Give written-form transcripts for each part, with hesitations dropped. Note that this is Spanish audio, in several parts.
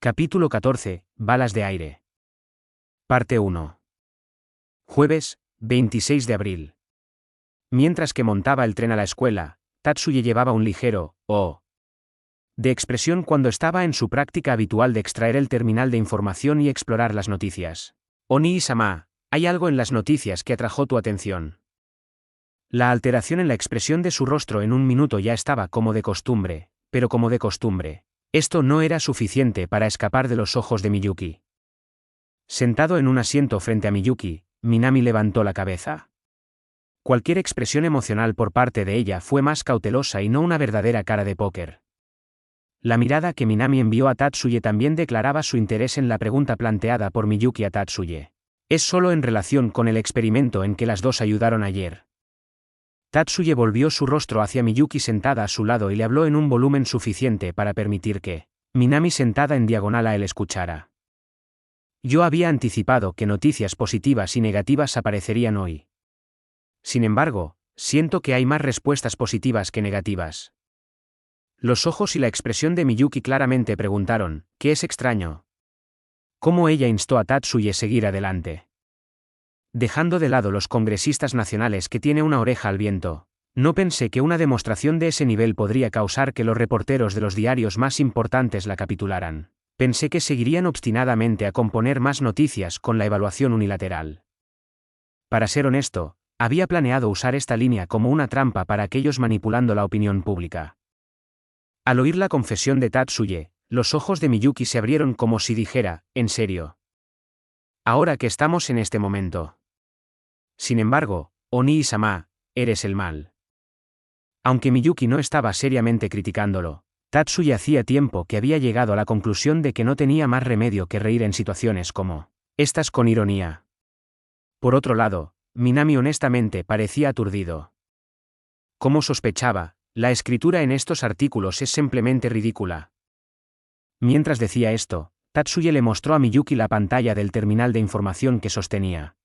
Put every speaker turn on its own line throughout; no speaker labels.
Capítulo 14. Balas de aire. Parte 1. Jueves, 26 de abril. Mientras que montaba el tren a la escuela, Tatsuya llevaba un ligero "oh" de expresión cuando estaba en su práctica habitual de extraer el terminal de información y explorar las noticias. Oni-sama, hay algo en las noticias que atrajo tu atención. La alteración en la expresión de su rostro en un minuto ya estaba como de costumbre, pero como de costumbre. Esto no era suficiente para escapar de los ojos de Miyuki. Sentado en un asiento frente a Miyuki, Minami levantó la cabeza. Cualquier expresión emocional por parte de ella fue más cautelosa y no una verdadera cara de póker. La mirada que Minami envió a Tatsuya también declaraba su interés en la pregunta planteada por Miyuki a Tatsuya. Es solo en relación con el experimento en que las dos ayudaron ayer. Tatsuya volvió su rostro hacia Miyuki sentada a su lado y le habló en un volumen suficiente para permitir que Minami sentada en diagonal a él escuchara. Yo había anticipado que noticias positivas y negativas aparecerían hoy. Sin embargo, siento que hay más respuestas positivas que negativas. Los ojos y la expresión de Miyuki claramente preguntaron, ¿qué es extraño? ¿Cómo ella instó a Tatsuya a seguir adelante? Dejando de lado los congresistas nacionales que tiene una oreja al viento, no pensé que una demostración de ese nivel podría causar que los reporteros de los diarios más importantes la capitularan. Pensé que seguirían obstinadamente a componer más noticias con la evaluación unilateral. Para ser honesto, había planeado usar esta línea como una trampa para aquellos manipulando la opinión pública. Al oír la confesión de Tatsuya, los ojos de Miyuki se abrieron como si dijera, ¿en serio? Ahora que estamos en este momento. Sin embargo, Oni-sama, eres el mal. Aunque Miyuki no estaba seriamente criticándolo, Tatsuya hacía tiempo que había llegado a la conclusión de que no tenía más remedio que reír en situaciones como estas con ironía. Por otro lado, Minami honestamente parecía aturdido. Como sospechaba, la escritura en estos artículos es simplemente ridícula. Mientras decía esto, Tatsuya le mostró a Miyuki la pantalla del terminal de información que sostenía.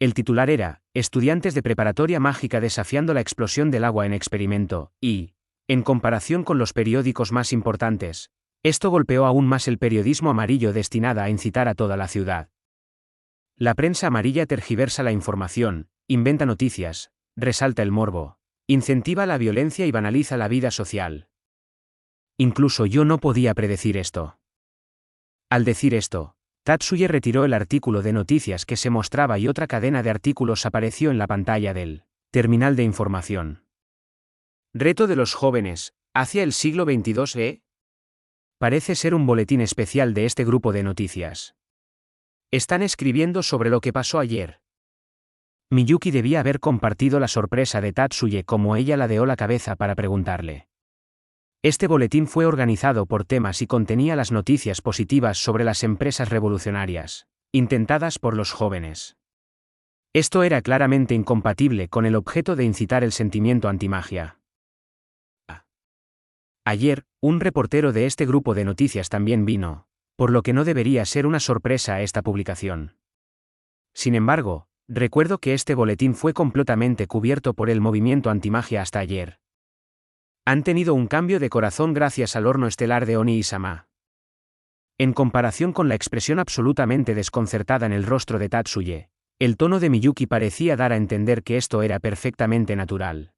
El titular era, Estudiantes de preparatoria mágica desafiando la explosión del agua en experimento, y, en comparación con los periódicos más importantes, esto golpeó aún más el periodismo amarillo destinada a incitar a toda la ciudad. La prensa amarilla tergiversa la información, inventa noticias, resalta el morbo, incentiva la violencia y banaliza la vida social. Incluso yo no podía predecir esto. Al decir esto, Tatsuya retiró el artículo de noticias que se mostraba y otra cadena de artículos apareció en la pantalla del terminal de información. Reto de los jóvenes, hacia el siglo XXII. Parece ser un boletín especial de este grupo de noticias. Están escribiendo sobre lo que pasó ayer. Miyuki debía haber compartido la sorpresa de Tatsuya como ella ladeó la cabeza para preguntarle. Este boletín fue organizado por temas y contenía las noticias positivas sobre las empresas revolucionarias, intentadas por los jóvenes. Esto era claramente incompatible con el objeto de incitar el sentimiento antimagia. Ayer, un reportero de este grupo de noticias también vino, por lo que no debería ser una sorpresa a esta publicación. Sin embargo, recuerdo que este boletín fue completamente cubierto por el movimiento antimagia hasta ayer. Han tenido un cambio de corazón gracias al horno estelar de Oni-sama. En comparación con la expresión absolutamente desconcertada en el rostro de Tatsuya, el tono de Miyuki parecía dar a entender que esto era perfectamente natural.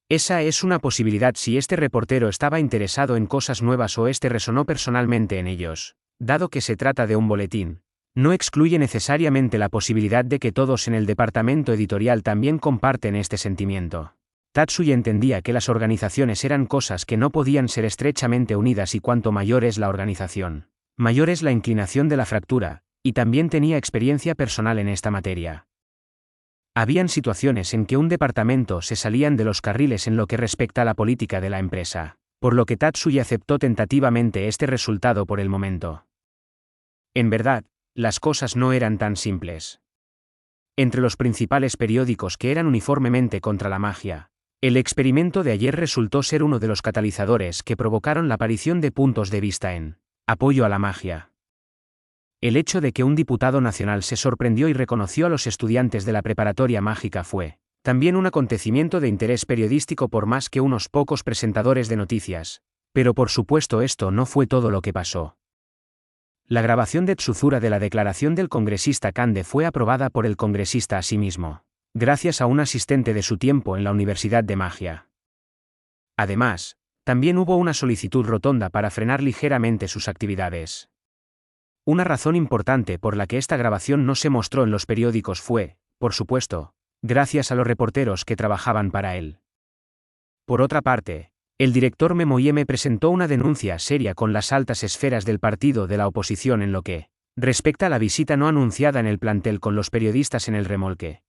Esa es una posibilidad si este reportero estaba interesado en cosas nuevas o este resonó personalmente en ellos. Dado que se trata de un boletín, no excluye necesariamente la posibilidad de que todos en el departamento editorial también comparten este sentimiento. Tatsuya entendía que las organizaciones eran cosas que no podían ser estrechamente unidas y cuanto mayor es la organización, mayor es la inclinación de la fractura, y también tenía experiencia personal en esta materia. Habían situaciones en que un departamento se salían de los carriles en lo que respecta a la política de la empresa, por lo que Tatsuya aceptó tentativamente este resultado por el momento. En verdad, las cosas no eran tan simples. Entre los principales periódicos que eran uniformemente contra la magia, el experimento de ayer resultó ser uno de los catalizadores que provocaron la aparición de puntos de vista en apoyo a la magia. El hecho de que un diputado nacional se sorprendió y reconoció a los estudiantes de la preparatoria mágica fue también un acontecimiento de interés periodístico por más que unos pocos presentadores de noticias, pero por supuesto esto no fue todo lo que pasó. La grabación de Tsuzura de la declaración del congresista Kande fue aprobada por el congresista asimismo, gracias a un asistente de su tiempo en la Universidad de Magia. Además, también hubo una solicitud rotonda para frenar ligeramente sus actividades. Una razón importante por la que esta grabación no se mostró en los periódicos fue, por supuesto, gracias a los reporteros que trabajaban para él. Por otra parte, el director Memoyeme presentó una denuncia seria con las altas esferas del partido de la oposición en lo que respecta a la visita no anunciada en el plantel con los periodistas en el remolque.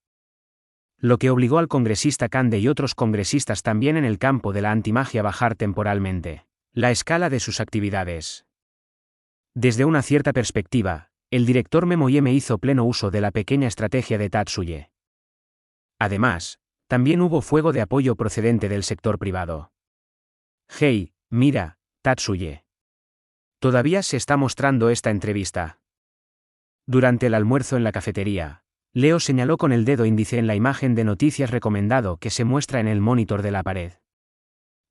Lo que obligó al congresista Kande y otros congresistas también en el campo de la antimagia a bajar temporalmente la escala de sus actividades. Desde una cierta perspectiva, el director Memoyeme hizo pleno uso de la pequeña estrategia de Tatsuye. Además, también hubo fuego de apoyo procedente del sector privado. Hey, mira, Tatsuye. Todavía se está mostrando esta entrevista. Durante el almuerzo en la cafetería, Leo señaló con el dedo índice en la imagen de noticias recomendado que se muestra en el monitor de la pared.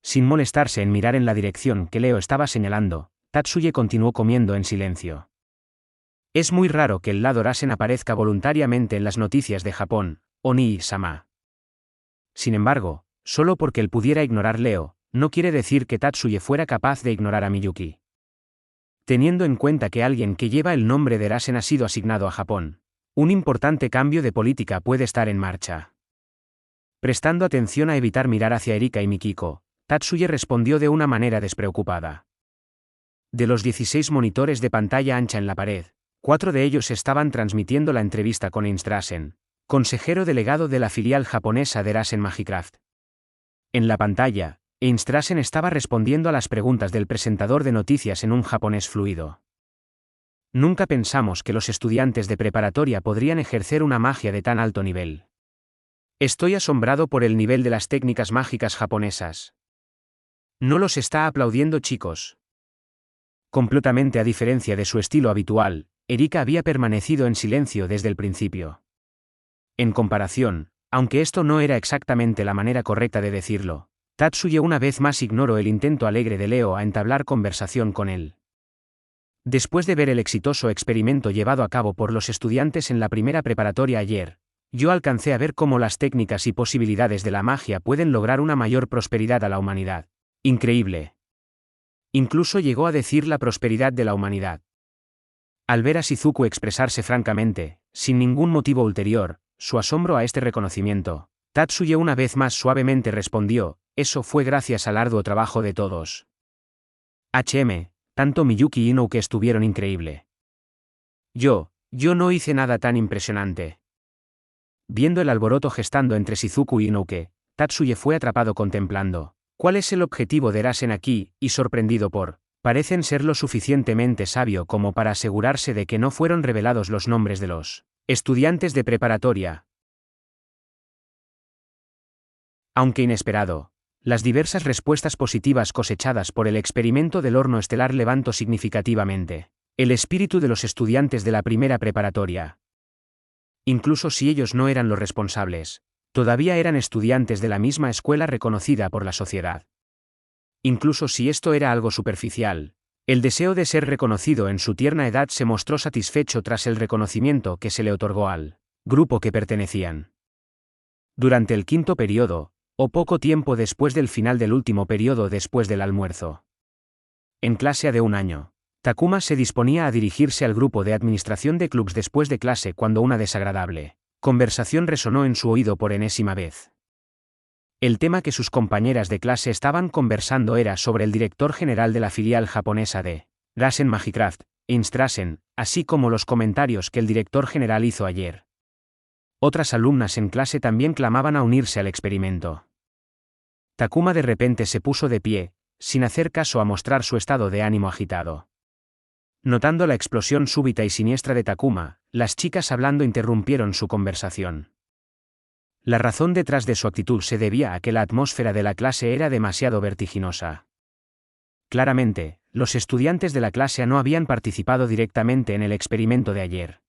Sin molestarse en mirar en la dirección que Leo estaba señalando, Tatsuye continuó comiendo en silencio. Es muy raro que el lado Rasen aparezca voluntariamente en las noticias de Japón, Oni-sama. Sin embargo, solo porque él pudiera ignorar Leo, no quiere decir que Tatsuye fuera capaz de ignorar a Miyuki. Teniendo en cuenta que alguien que lleva el nombre de Rasen ha sido asignado a Japón, un importante cambio de política puede estar en marcha. Prestando atención a evitar mirar hacia Erika y Mikiko, Tatsuye respondió de una manera despreocupada. De los 16 monitores de pantalla ancha en la pared, 4 de ellos estaban transmitiendo la entrevista con Ernst Rasen, consejero delegado de la filial japonesa de Rasen Magicraft. En la pantalla, Ernst Rasen estaba respondiendo a las preguntas del presentador de noticias en un japonés fluido. Nunca pensamos que los estudiantes de preparatoria podrían ejercer una magia de tan alto nivel. Estoy asombrado por el nivel de las técnicas mágicas japonesas. No los está aplaudiendo, chicos. Completamente a diferencia de su estilo habitual, Erika había permanecido en silencio desde el principio. En comparación, aunque esto no era exactamente la manera correcta de decirlo, Tatsuye una vez más ignoró el intento alegre de Leo a entablar conversación con él. Después de ver el exitoso experimento llevado a cabo por los estudiantes en la primera preparatoria ayer, yo alcancé a ver cómo las técnicas y posibilidades de la magia pueden lograr una mayor prosperidad a la humanidad. Increíble. Incluso llegó a decir la prosperidad de la humanidad. Al ver a Shizuku expresarse francamente, sin ningún motivo ulterior, su asombro a este reconocimiento, Tatsuye una vez más suavemente respondió, eso fue gracias al arduo trabajo de todos. Tanto Miyuki y Inoue estuvieron increíble. Yo no hice nada tan impresionante. Viendo el alboroto gestando entre Shizuku y Inoue, Tatsuye fue atrapado contemplando ¿cuál es el objetivo de Rasen aquí? Y sorprendido por parecen ser lo suficientemente sabio como para asegurarse de que no fueron revelados los nombres de los estudiantes de preparatoria. Aunque inesperado, las diversas respuestas positivas cosechadas por el experimento del horno estelar levantó significativamente el espíritu de los estudiantes de la primera preparatoria. Incluso si ellos no eran los responsables, todavía eran estudiantes de la misma escuela reconocida por la sociedad. Incluso si esto era algo superficial, el deseo de ser reconocido en su tierna edad se mostró satisfecho tras el reconocimiento que se le otorgó al grupo que pertenecían. Durante el quinto periodo, o poco tiempo después del final del último periodo después del almuerzo. En clase de un año, Takuma se disponía a dirigirse al grupo de administración de clubs después de clase cuando una desagradable conversación resonó en su oído por enésima vez. El tema que sus compañeras de clase estaban conversando era sobre el director general de la filial japonesa de Rasen Magicraft, Ernst Rasen, así como los comentarios que el director general hizo ayer. Otras alumnas en clase también clamaban a unirse al experimento. Takuma de repente se puso de pie, sin hacer caso a mostrar su estado de ánimo agitado. Notando la explosión súbita y siniestra de Takuma, las chicas hablando interrumpieron su conversación. La razón detrás de su actitud se debía a que la atmósfera de la clase era demasiado vertiginosa. Claramente, los estudiantes de la clase A no habían participado directamente en el experimento de ayer.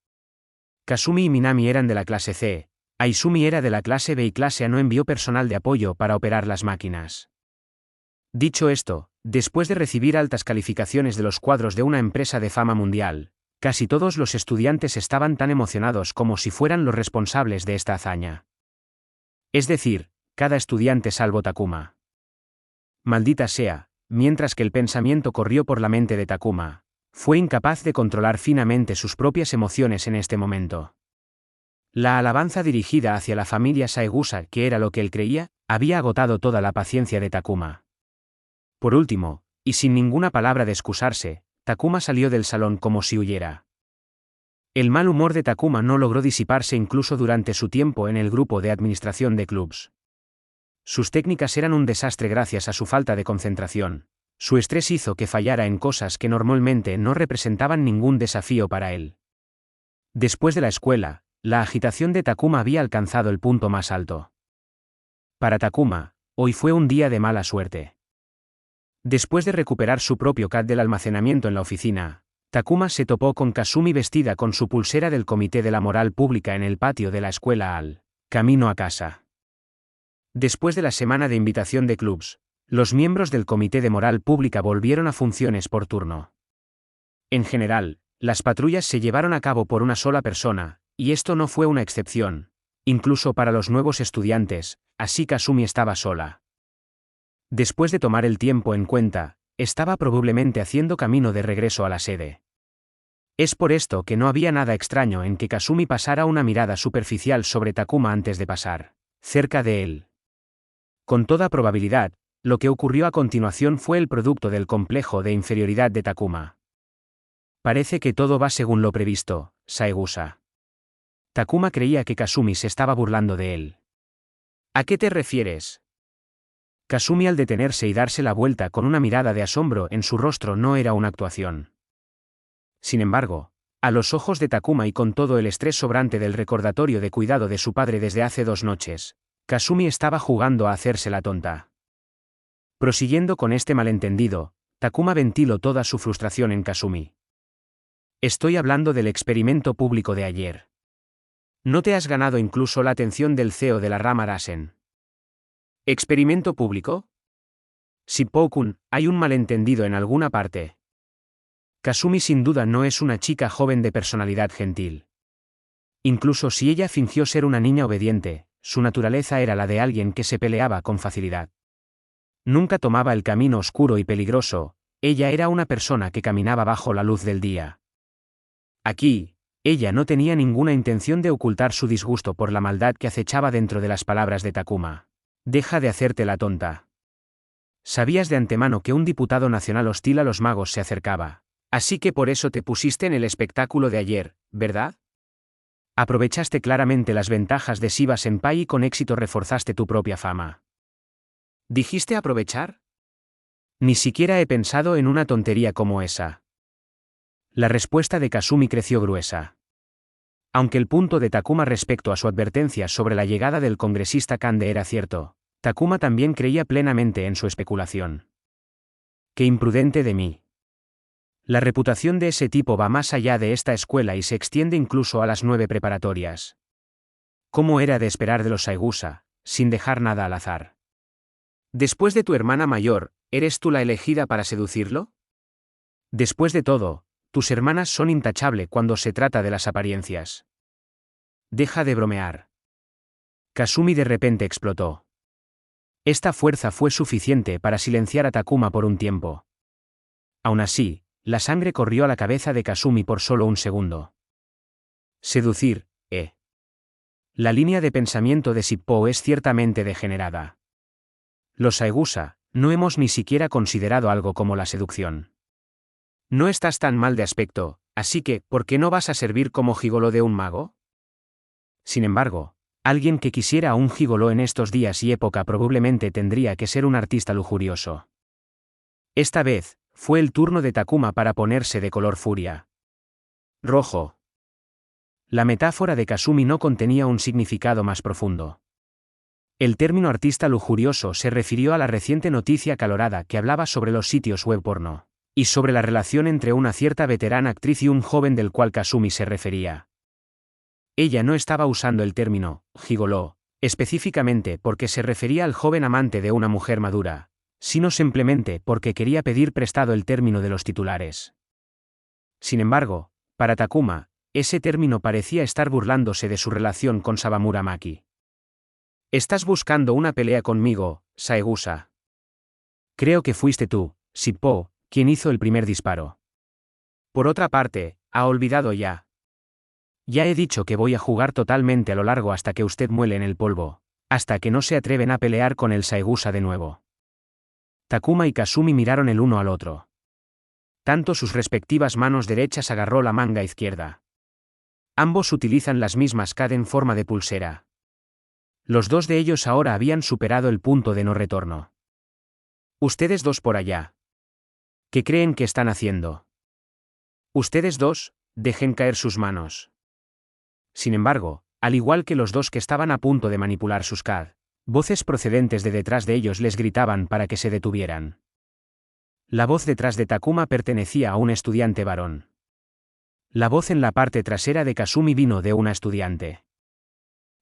Kasumi y Minami eran de la clase C, Aizumi era de la clase B y clase A no envió personal de apoyo para operar las máquinas. Dicho esto, Después de recibir altas calificaciones de los cuadros de una empresa de fama mundial, casi todos los estudiantes estaban tan emocionados como si fueran los responsables de esta hazaña. Es decir, cada estudiante salvo Takuma. Maldita sea, mientras que el pensamiento corrió por la mente de Takuma, fue incapaz de controlar finamente sus propias emociones en este momento. La alabanza dirigida hacia la familia Saegusa, que era lo que él creía, había agotado toda la paciencia de Takuma. Por último, y sin ninguna palabra de excusarse, Takuma salió del salón como si huyera. El mal humor de Takuma no logró disiparse incluso durante su tiempo en el grupo de administración de clubs. Sus técnicas eran un desastre gracias a su falta de concentración. Su estrés hizo que fallara en cosas que normalmente no representaban ningún desafío para él. Después de la escuela, la agitación de Takuma había alcanzado el punto más alto. Para Takuma, hoy fue un día de mala suerte. Después de recuperar su propio CAD del almacenamiento en la oficina, Takuma se topó con Kasumi vestida con su pulsera del Comité de la Moral Pública en el patio de la escuela al camino a casa. Después de la semana de invitación de clubs, los miembros del Comité de Moral Pública volvieron a funciones por turno. En general, las patrullas se llevaron a cabo por una sola persona, y esto no fue una excepción, incluso para los nuevos estudiantes, así Kasumi estaba sola. Después de tomar el tiempo en cuenta, estaba probablemente haciendo camino de regreso a la sede. Es por esto que no había nada extraño en que Kasumi pasara una mirada superficial sobre Takuma antes de pasar cerca de él. Con toda probabilidad, lo que ocurrió a continuación fue el producto del complejo de inferioridad de Takuma. Parece que todo va según lo previsto, Saegusa. Takuma creía que Kasumi se estaba burlando de él. ¿A qué te refieres? Kasumi, al detenerse y darse la vuelta con una mirada de asombro en su rostro, no era una actuación. Sin embargo, a los ojos de Takuma y con todo el estrés sobrante del recordatorio de cuidado de su padre desde hace 2 noches, Kasumi estaba jugando a hacerse la tonta. Prosiguiendo con este malentendido, Takuma ventiló toda su frustración en Kasumi. Estoy hablando del experimento público de ayer. ¿No te has ganado incluso la atención del CEO de la rama Rasen? ¿Experimento público? Shippo-kun, hay un malentendido en alguna parte. Kasumi sin duda no es una chica joven de personalidad gentil. Incluso si ella fingió ser una niña obediente, su naturaleza era la de alguien que se peleaba con facilidad. Nunca tomaba el camino oscuro y peligroso, ella era una persona que caminaba bajo la luz del día. Aquí, ella no tenía ninguna intención de ocultar su disgusto por la maldad que acechaba dentro de las palabras de Takuma. Deja de hacerte la tonta. Sabías de antemano que un diputado nacional hostil a los magos se acercaba, así que por eso te pusiste en el espectáculo de ayer, ¿verdad? Aprovechaste claramente las ventajas de Shiba Senpai y con éxito reforzaste tu propia fama. ¿Dijiste aprovechar? Ni siquiera he pensado en una tontería como esa. La respuesta de Kasumi creció gruesa. Aunque el punto de Takuma respecto a su advertencia sobre la llegada del congresista Kande era cierto, Takuma también creía plenamente en su especulación. ¡Qué imprudente de mí! La reputación de ese tipo va más allá de esta escuela y se extiende incluso a las 9 preparatorias. ¿Cómo era de esperar de los Saegusa, sin dejar nada al azar? Después de tu hermana mayor, ¿eres tú la elegida para seducirlo? Después de todo, tus hermanas son intachables cuando se trata de las apariencias. Deja de bromear. Kasumi de repente explotó. Esta fuerza fue suficiente para silenciar a Takuma por un tiempo. Aún así, la sangre corrió a la cabeza de Kasumi por solo un segundo. Seducir, La línea de pensamiento de Shippo es ciertamente degenerada. Los Saegusa, no hemos ni siquiera considerado algo como la seducción. No estás tan mal de aspecto, así que, ¿por qué no vas a servir como gigoló de un mago? Sin embargo, alguien que quisiera a un gigoló en estos días y época probablemente tendría que ser un artista lujurioso. Esta vez, fue el turno de Takuma para ponerse de color furia. Rojo. La metáfora de Kasumi no contenía un significado más profundo. El término artista lujurioso se refirió a la reciente noticia acalorada que hablaba sobre los sitios web porno, y sobre la relación entre una cierta veterana actriz y un joven del cual Kasumi se refería. Ella no estaba usando el término gigoló, específicamente porque se refería al joven amante de una mujer madura, sino simplemente porque quería pedir prestado el término de los titulares. Sin embargo, para Takuma, ese término parecía estar burlándose de su relación con Sawamura Maki. «Estás buscando una pelea conmigo, Saegusa. Creo que fuiste tú, Shippo, quien hizo el primer disparo. Por otra parte, ¿ha olvidado ya? Ya he dicho que voy a jugar totalmente a lo largo hasta que usted muele en el polvo, hasta que no se atreven a pelear con el Saegusa de nuevo». Takuma y Kasumi miraron el uno al otro. Tanto sus respectivas manos derechas agarró la manga izquierda. Ambos utilizan las mismas KAD en forma de pulsera. Los dos de ellos ahora habían superado el punto de no retorno. Ustedes dos por allá. ¿Qué creen que están haciendo? Ustedes dos, dejen caer sus manos. Sin embargo, al igual que los dos que estaban a punto de manipular sus KAD, voces procedentes de detrás de ellos les gritaban para que se detuvieran. La voz detrás de Takuma pertenecía a un estudiante varón. La voz en la parte trasera de Kasumi vino de una estudiante.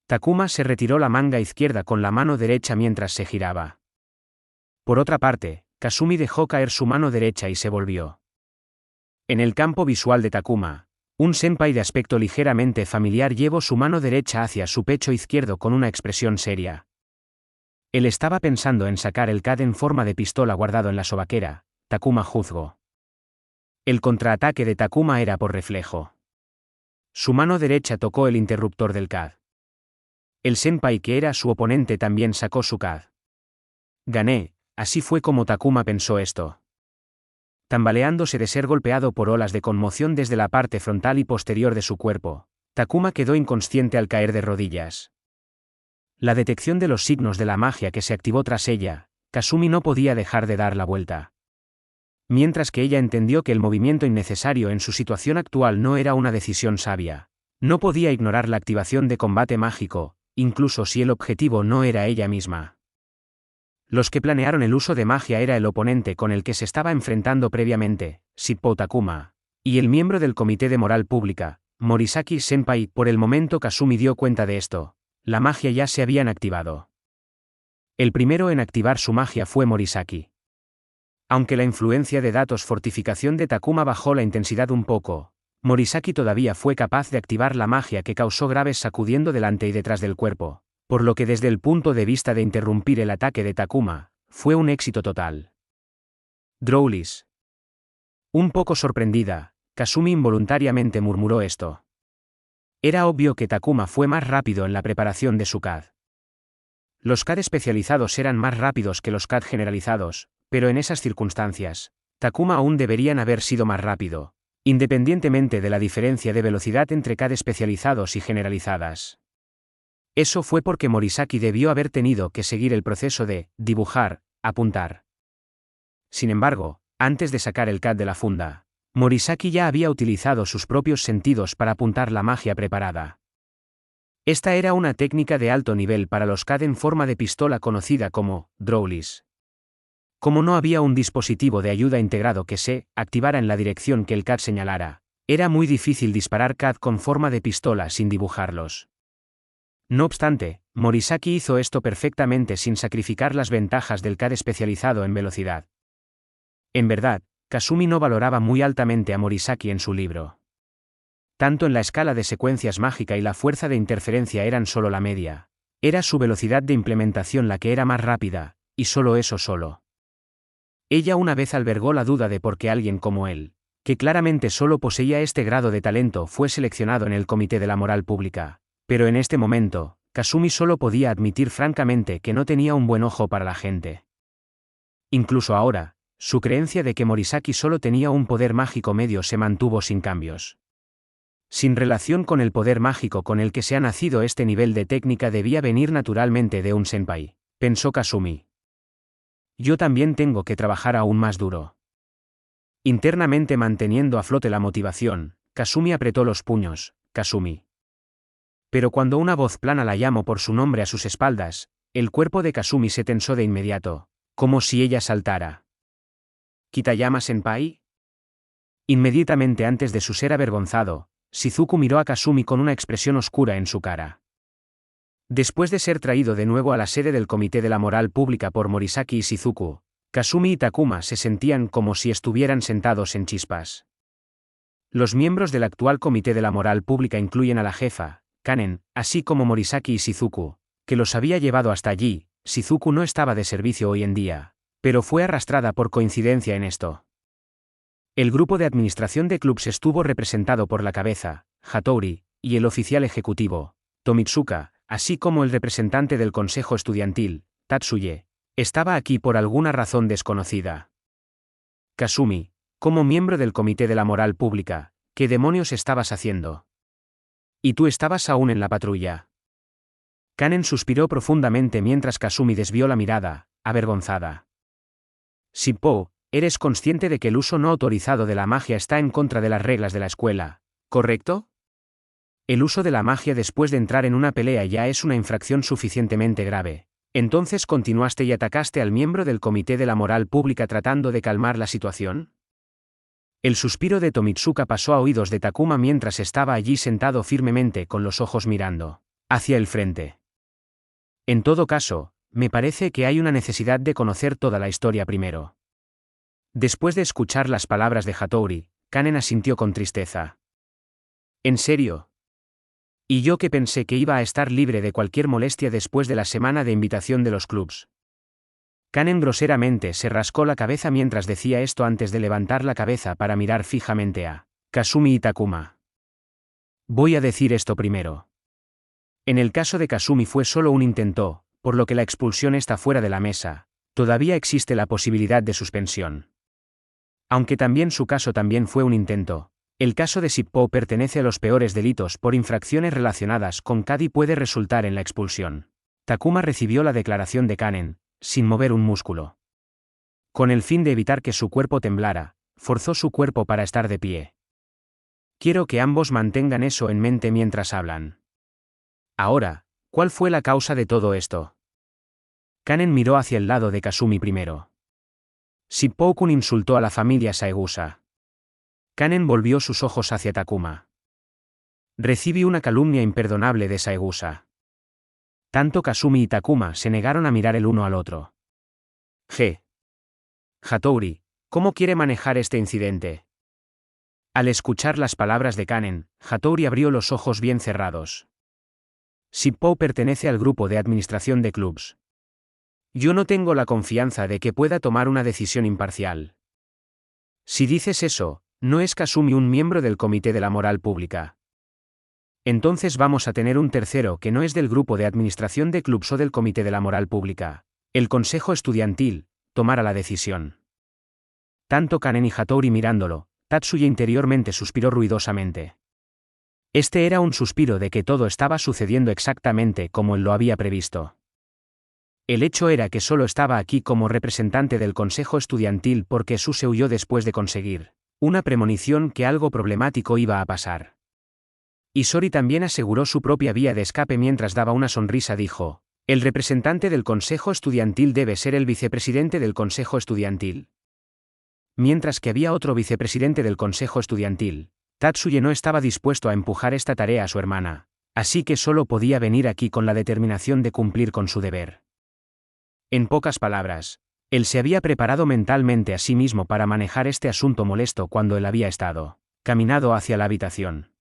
Takuma se retiró la manga izquierda con la mano derecha mientras se giraba. Por otra parte, Kasumi dejó caer su mano derecha y se volvió. En el campo visual de Takuma, un senpai de aspecto ligeramente familiar llevó su mano derecha hacia su pecho izquierdo con una expresión seria. Él estaba pensando en sacar el KAD en forma de pistola guardado en la sobaquera, Takuma juzgó. El contraataque de Takuma era por reflejo. Su mano derecha tocó el interruptor del KAD. El senpai que era su oponente también sacó su KAD. Gané, así fue como Takuma pensó esto. Tambaleándose de ser golpeado por olas de conmoción desde la parte frontal y posterior de su cuerpo, Takuma quedó inconsciente al caer de rodillas. La detección de los signos de la magia que se activó tras ella, Kasumi no podía dejar de dar la vuelta. Mientras que ella entendió que el movimiento innecesario en su situación actual no era una decisión sabia, no podía ignorar la activación de combate mágico, incluso si el objetivo no era ella misma. Los que planearon el uso de magia era el oponente con el que se estaba enfrentando previamente, Shippo Takuma, y el miembro del Comité de Moral Pública, Morisaki Senpai. Por el momento Kasumi dio cuenta de esto, la magia ya se habían activado. El primero en activar su magia fue Morisaki. Aunque la influencia de datos fortificación de Takuma bajó la intensidad un poco, Morisaki todavía fue capaz de activar la magia que causó graves sacudiendo delante y detrás del cuerpo, por lo que desde el punto de vista de interrumpir el ataque de Takuma, fue un éxito total. Drowlis. Un poco sorprendida, Kasumi involuntariamente murmuró esto. Era obvio que Takuma fue más rápido en la preparación de su KAD. Los KAD especializados eran más rápidos que los KAD generalizados, pero en esas circunstancias, Takuma aún deberían haber sido más rápido, independientemente de la diferencia de velocidad entre KAD especializados y generalizadas. Eso fue porque Morisaki debió haber tenido que seguir el proceso de dibujar, apuntar. Sin embargo, antes de sacar el KAD de la funda, Morisaki ya había utilizado sus propios sentidos para apuntar la magia preparada. Esta era una técnica de alto nivel para los KAD en forma de pistola conocida como Drowlis. Como no había un dispositivo de ayuda integrado que se activara en la dirección que el KAD señalara, era muy difícil disparar KAD con forma de pistola sin dibujarlos. No obstante, Morisaki hizo esto perfectamente sin sacrificar las ventajas del KAD especializado en velocidad. En verdad, Kasumi no valoraba muy altamente a Morisaki en su libro. Tanto en la escala de secuencias mágica y la fuerza de interferencia eran solo la media. Era su velocidad de implementación la que era más rápida, y solo eso solo. Ella una vez albergó la duda de por qué alguien como él, que claramente solo poseía este grado de talento, fue seleccionado en el Comité de la Moral Pública. Pero en este momento, Kasumi solo podía admitir francamente que no tenía un buen ojo para la gente. Incluso ahora, su creencia de que Morisaki solo tenía un poder mágico medio se mantuvo sin cambios. Sin relación con el poder mágico con el que se ha nacido, este nivel de técnica debía venir naturalmente de un senpai, pensó Kasumi. Yo también tengo que trabajar aún más duro. Internamente manteniendo a flote la motivación, Kasumi apretó los puños. Kasumi. Pero cuando una voz plana la llamó por su nombre a sus espaldas, el cuerpo de Kasumi se tensó de inmediato, como si ella saltara. ¿Kitayama-senpai? Inmediatamente antes de su ser avergonzado, Shizuku miró a Kasumi con una expresión oscura en su cara. Después de ser traído de nuevo a la sede del Comité de la Moral Pública por Morisaki y Shizuku, Kasumi y Takuma se sentían como si estuvieran sentados en chispas. Los miembros del actual Comité de la Moral Pública incluyen a la jefa, Kanen, así como Morisaki y Shizuku, que los había llevado hasta allí. Shizuku no estaba de servicio hoy en día, pero fue arrastrada por coincidencia en esto. El grupo de administración de clubs estuvo representado por la cabeza, Hattori, y el oficial ejecutivo, Tomitsuka, así como el representante del consejo estudiantil, Tatsuye. Estaba aquí por alguna razón desconocida. Kasumi, como miembro del Comité de la Moral Pública, ¿qué demonios estabas haciendo? ¿Y tú estabas aún en la patrulla? Kanen suspiró profundamente mientras Kasumi desvió la mirada, avergonzada. Shippo, eres consciente de que el uso no autorizado de la magia está en contra de las reglas de la escuela, ¿correcto? El uso de la magia después de entrar en una pelea ya es una infracción suficientemente grave. ¿Entonces continuaste y atacaste al miembro del Comité de la Moral Pública tratando de calmar la situación? El suspiro de Tomitsuka pasó a oídos de Takuma mientras estaba allí sentado firmemente con los ojos mirando hacia el frente. En todo caso, me parece que hay una necesidad de conocer toda la historia primero. Después de escuchar las palabras de Hattori, Kanen asintió con tristeza. ¿En serio? Y yo que pensé que iba a estar libre de cualquier molestia después de la semana de invitación de los clubs. Kanen groseramente se rascó la cabeza mientras decía esto antes de levantar la cabeza para mirar fijamente a Kasumi y Takuma. Voy a decir esto primero. En el caso de Kasumi fue solo un intento, por lo que la expulsión está fuera de la mesa. Todavía existe la posibilidad de suspensión. Aunque también su caso también fue un intento. El caso de Shippo pertenece a los peores delitos por infracciones relacionadas con CAD y puede resultar en la expulsión. Takuma recibió la declaración de Kanen, sin mover un músculo. Con el fin de evitar que su cuerpo temblara, forzó su cuerpo para estar de pie. Quiero que ambos mantengan eso en mente mientras hablan. Ahora, ¿cuál fue la causa de todo esto? Kanen miró hacia el lado de Kasumi primero. Shippo-kun insultó a la familia Saegusa. Kanen volvió sus ojos hacia Takuma. Recibí una calumnia imperdonable de Saegusa. Tanto Kasumi y Takuma se negaron a mirar el uno al otro. Hattori, ¿cómo quiere manejar este incidente? Al escuchar las palabras de Kanen, Hattori abrió los ojos bien cerrados. Shippo pertenece al grupo de administración de clubs. Yo no tengo la confianza de que pueda tomar una decisión imparcial. Si dices eso, ¿no es Kasumi un miembro del Comité de la Moral Pública? Entonces vamos a tener un tercero que no es del grupo de administración de clubs o del Comité de la Moral Pública. El Consejo Estudiantil tomará la decisión. Tanto Kanen y Hattori mirándolo, Tatsuya interiormente suspiró ruidosamente. Este era un suspiro de que todo estaba sucediendo exactamente como él lo había previsto. El hecho era que solo estaba aquí como representante del Consejo Estudiantil porque Suse huyó después de conseguir una premonición que algo problemático iba a pasar. Isori también aseguró su propia vía de escape mientras daba una sonrisa. Dijo, el representante del Consejo Estudiantil debe ser el vicepresidente del Consejo Estudiantil. Mientras que había otro vicepresidente del Consejo Estudiantil, Tatsuya no estaba dispuesto a empujar esta tarea a su hermana, así que solo podía venir aquí con la determinación de cumplir con su deber. En pocas palabras, él se había preparado mentalmente a sí mismo para manejar este asunto molesto cuando él había estado caminado hacia la habitación.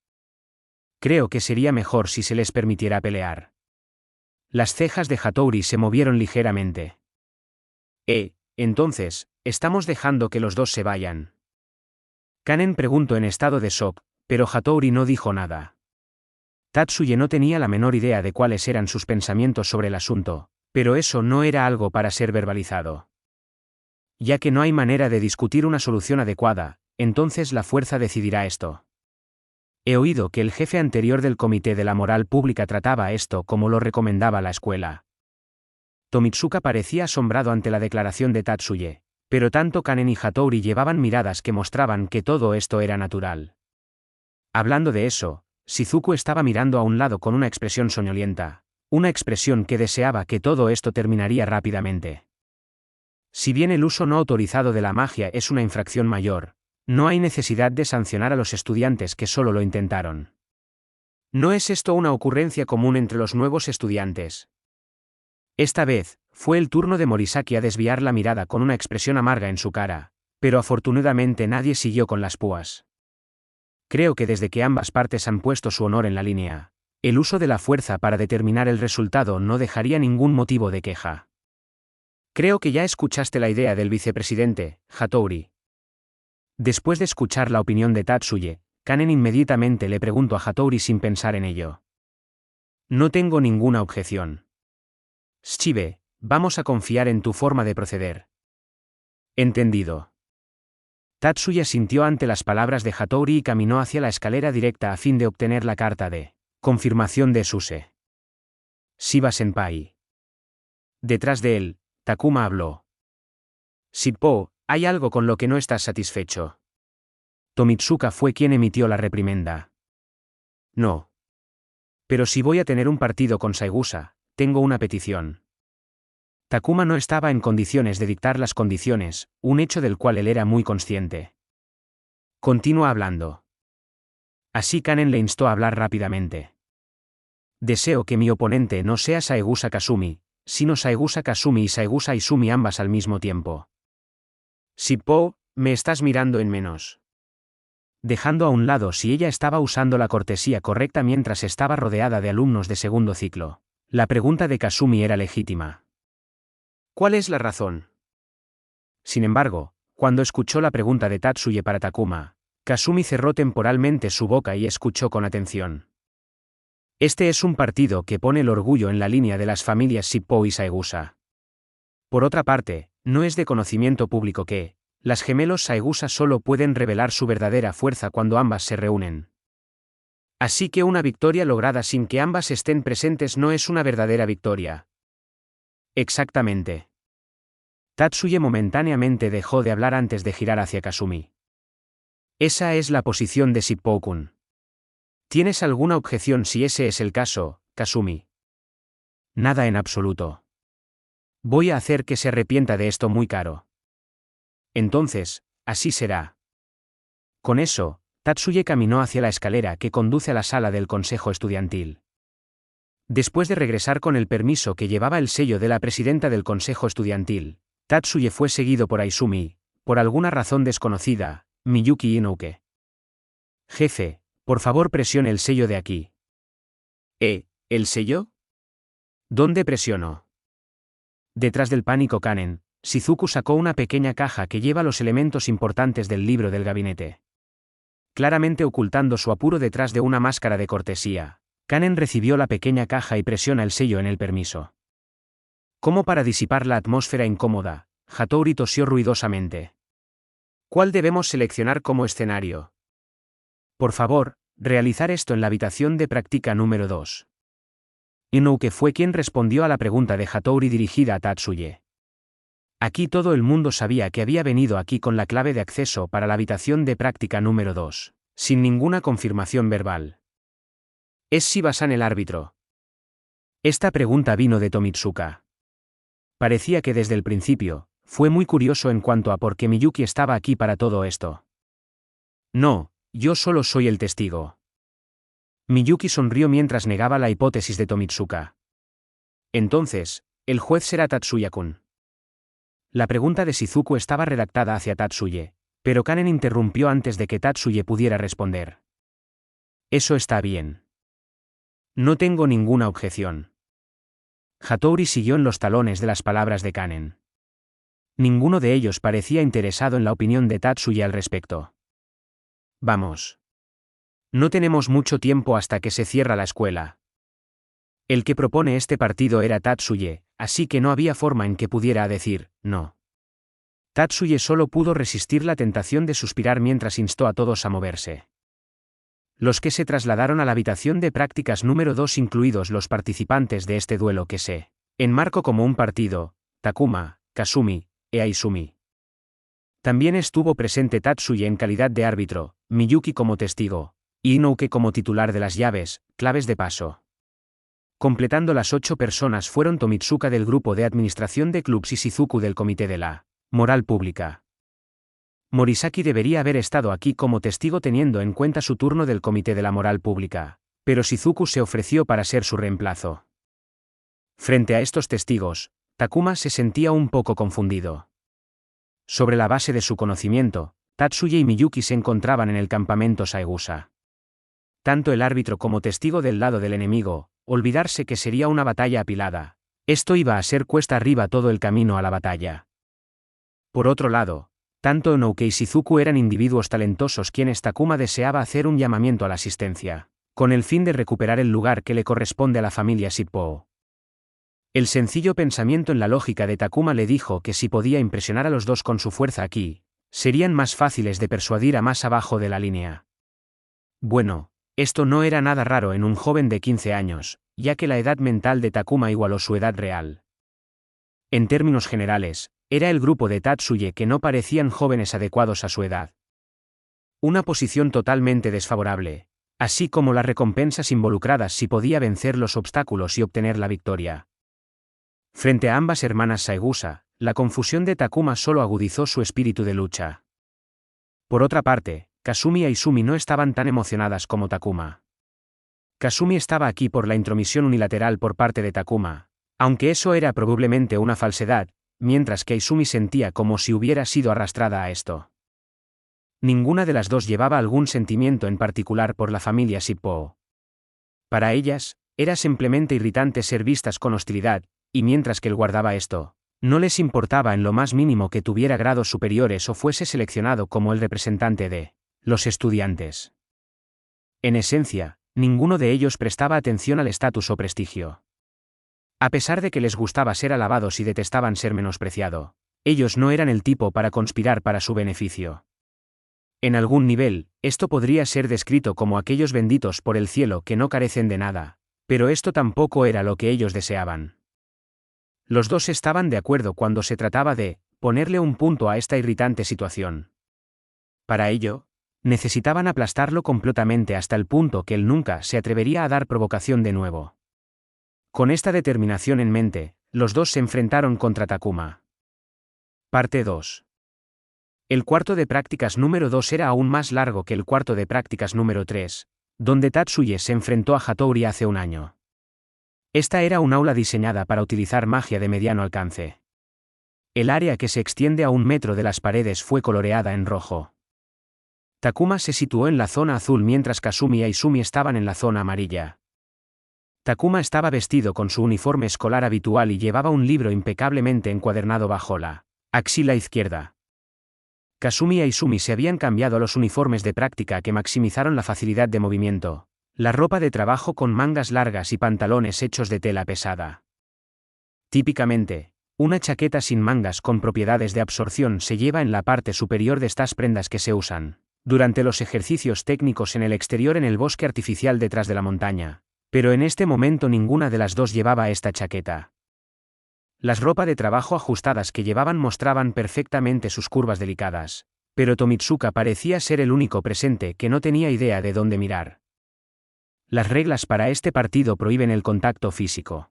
Creo que sería mejor si se les permitiera pelear. Las cejas de Hattori se movieron ligeramente. Entonces, ¿estamos dejando que los dos se vayan? Kanen preguntó en estado de shock, pero Hattori no dijo nada. Tatsuya no tenía la menor idea de cuáles eran sus pensamientos sobre el asunto, pero eso no era algo para ser verbalizado. Ya que no hay manera de discutir una solución adecuada, entonces la fuerza decidirá esto. He oído que el jefe anterior del Comité de la Moral Pública trataba esto como lo recomendaba la escuela. Tomitsuka parecía asombrado ante la declaración de Tatsuya, pero tanto Kanen y Hattori llevaban miradas que mostraban que todo esto era natural. Hablando de eso, Shizuku estaba mirando a un lado con una expresión soñolienta, una expresión que deseaba que todo esto terminaría rápidamente. Si bien el uso no autorizado de la magia es una infracción mayor, no hay necesidad de sancionar a los estudiantes que solo lo intentaron. ¿No es esto una ocurrencia común entre los nuevos estudiantes? Esta vez, fue el turno de Morisaki a desviar la mirada con una expresión amarga en su cara, pero afortunadamente nadie siguió con las púas. Creo que desde que ambas partes han puesto su honor en la línea, el uso de la fuerza para determinar el resultado no dejaría ningún motivo de queja. Creo que ya escuchaste la idea del vicepresidente, Hattori. Después de escuchar la opinión de Tatsuye, Kanen inmediatamente le preguntó a Hattori sin pensar en ello. No tengo ninguna objeción. Shibe, vamos a confiar en tu forma de proceder. Entendido. Tatsuya sintió ante las palabras de Hattori y caminó hacia la escalera directa a fin de obtener la carta de confirmación de Suse. Shiba-senpai. Detrás de él, Takuma habló. Shippo, hay algo con lo que no estás satisfecho. Tomitsuka fue quien emitió la reprimenda. No. Pero si voy a tener un partido con Saegusa, tengo una petición. Takuma no estaba en condiciones de dictar las condiciones, un hecho del cual él era muy consciente. Continúa hablando. Así Kanen le instó a hablar rápidamente. Deseo que mi oponente no sea Saegusa Kasumi, sino Saegusa Kasumi y Saegusa Izumi ambas al mismo tiempo. Shippo, me estás mirando en menos. Dejando a un lado si ella estaba usando la cortesía correcta mientras estaba rodeada de alumnos de segundo ciclo. La pregunta de Kasumi era legítima. ¿Cuál es la razón? Sin embargo, cuando escuchó la pregunta de Tatsuye para Takuma, Kasumi cerró temporalmente su boca y escuchó con atención. Este es un partido que pone el orgullo en la línea de las familias Shippo y Saegusa. Por otra parte, no es de conocimiento público que, las gemelos Saegusa solo pueden revelar su verdadera fuerza cuando ambas se reúnen. Así que una victoria lograda sin que ambas estén presentes no es una verdadera victoria. Exactamente. Tatsuye momentáneamente dejó de hablar antes de girar hacia Kasumi. Esa es la posición de Shippo-kun. ¿Tienes alguna objeción si ese es el caso, Kasumi? Nada en absoluto. Voy a hacer que se arrepienta de esto muy caro. Entonces, así será. Con eso, Tatsuye caminó hacia la escalera que conduce a la sala del consejo estudiantil. Después de regresar con el permiso que llevaba el sello de la presidenta del consejo estudiantil, Tatsuye fue seguido por Aizumi, por alguna razón desconocida, Miyuki Inoue. Jefe, por favor presione el sello de aquí. ¿El sello? ¿Dónde presiono? Detrás del pánico Kanen, Shizuku sacó una pequeña caja que lleva los elementos importantes del libro del gabinete. Claramente ocultando su apuro detrás de una máscara de cortesía, Kanen recibió la pequeña caja y presiona el sello en el permiso. Como para disipar la atmósfera incómoda, Hattori tosió ruidosamente. ¿Cuál debemos seleccionar como escenario? Por favor, realizar esto en la habitación de práctica número 2. Inoue fue quien respondió a la pregunta de Hattori dirigida a Tatsuye. Aquí todo el mundo sabía que había venido aquí con la clave de acceso para la habitación de práctica número 2, sin ninguna confirmación verbal. ¿Es Shiba-san el árbitro? Esta pregunta vino de Tomitsuka. Parecía que desde el principio, fue muy curioso en cuanto a por qué Miyuki estaba aquí para todo esto. No, yo solo soy el testigo. Miyuki sonrió mientras negaba la hipótesis de Tomitsuka. Entonces, el juez será Tatsuya-kun. La pregunta de Shizuku estaba redactada hacia Tatsuye, pero Kanen interrumpió antes de que Tatsuye pudiera responder. Eso está bien. No tengo ninguna objeción. Hattori siguió en los talones de las palabras de Kanen. Ninguno de ellos parecía interesado en la opinión de Tatsuye al respecto. Vamos. No tenemos mucho tiempo hasta que se cierra la escuela. El que propone este partido era Tatsuye, así que no había forma en que pudiera decir, no. Tatsuye solo pudo resistir la tentación de suspirar mientras instó a todos a moverse. Los que se trasladaron a la habitación de prácticas número 2 incluidos los participantes de este duelo que se enmarcó como un partido, Takuma, Kasumi, e Aizumi. También estuvo presente Tatsuye en calidad de árbitro, Miyuki como testigo, y Inoue como titular de las llaves, claves de paso. Completando las 8 personas fueron Tomitsuka del grupo de administración de clubs y Shizuku del comité de la moral pública. Morisaki debería haber estado aquí como testigo teniendo en cuenta su turno del comité de la moral pública, pero Shizuku se ofreció para ser su reemplazo. Frente a estos testigos, Takuma se sentía un poco confundido. Sobre la base de su conocimiento, Tatsuya y Miyuki se encontraban en el campamento Saegusa. Tanto el árbitro como testigo del lado del enemigo, olvidarse que sería una batalla apilada. Esto iba a ser cuesta arriba todo el camino a la batalla. Por otro lado, tanto Enouke y Shizuku eran individuos talentosos quienes Takuma deseaba hacer un llamamiento a la asistencia, con el fin de recuperar el lugar que le corresponde a la familia Shippo. El sencillo pensamiento en la lógica de Takuma le dijo que si podía impresionar a los dos con su fuerza aquí, serían más fáciles de persuadir a más abajo de la línea. Bueno, esto no era nada raro en un joven de 15 años, ya que la edad mental de Takuma igualó su edad real. En términos generales, era el grupo de Tatsuya que no parecían jóvenes adecuados a su edad. Una posición totalmente desfavorable, así como las recompensas involucradas si podía vencer los obstáculos y obtener la victoria. Frente a ambas hermanas Saegusa, la confusión de Takuma solo agudizó su espíritu de lucha. Por otra parte, Kasumi e Izumi no estaban tan emocionadas como Takuma. Kasumi estaba aquí por la intromisión unilateral por parte de Takuma, aunque eso era probablemente una falsedad, mientras que Izumi sentía como si hubiera sido arrastrada a esto. Ninguna de las dos llevaba algún sentimiento en particular por la familia Shippo. Para ellas, era simplemente irritante ser vistas con hostilidad, y mientras que él guardaba esto, no les importaba en lo más mínimo que tuviera grados superiores o fuese seleccionado como el representante de los estudiantes. En esencia, ninguno de ellos prestaba atención al estatus o prestigio. A pesar de que les gustaba ser alabados y detestaban ser menospreciado, ellos no eran el tipo para conspirar para su beneficio. En algún nivel, esto podría ser descrito como aquellos benditos por el cielo que no carecen de nada, pero esto tampoco era lo que ellos deseaban. Los dos estaban de acuerdo cuando se trataba de ponerle un punto a esta irritante situación. Para ello, necesitaban aplastarlo completamente hasta el punto que él nunca se atrevería a dar provocación de nuevo. Con esta determinación en mente, los dos se enfrentaron contra Takuma. Parte 2. El cuarto de prácticas número 2 era aún más largo que el cuarto de prácticas número 3, donde Tatsuya se enfrentó a Hattori hace un año. Esta era un aula diseñada para utilizar magia de mediano alcance. El área que se extiende a 1 metro de las paredes fue coloreada en rojo. Takuma se situó en la zona azul mientras Kasumi e Izumi estaban en la zona amarilla. Takuma estaba vestido con su uniforme escolar habitual y llevaba un libro impecablemente encuadernado bajo la axila izquierda. Kasumi e Izumi se habían cambiado a los uniformes de práctica que maximizaron la facilidad de movimiento, la ropa de trabajo con mangas largas y pantalones hechos de tela pesada. Típicamente, una chaqueta sin mangas con propiedades de absorción se lleva en la parte superior de estas prendas que se usan durante los ejercicios técnicos en el exterior en el bosque artificial detrás de la montaña, pero en este momento ninguna de las dos llevaba esta chaqueta. Las ropas de trabajo ajustadas que llevaban mostraban perfectamente sus curvas delicadas, pero Tomitsuka parecía ser el único presente que no tenía idea de dónde mirar. Las reglas para este partido prohíben el contacto físico.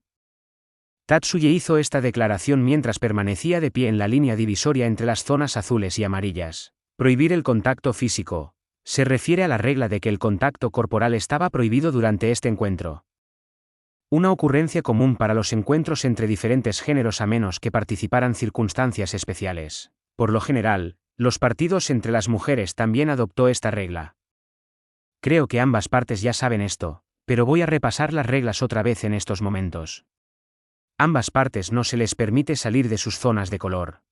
Tatsuya hizo esta declaración mientras permanecía de pie en la línea divisoria entre las zonas azules y amarillas. Prohibir el contacto físico se refiere a la regla de que el contacto corporal estaba prohibido durante este encuentro. Una ocurrencia común para los encuentros entre diferentes géneros a menos que participaran circunstancias especiales. Por lo general, los partidos entre las mujeres también adoptó esta regla. Creo que ambas partes ya saben esto, pero voy a repasar las reglas otra vez en estos momentos. Ambas partes no se les permite salir de sus zonas de color.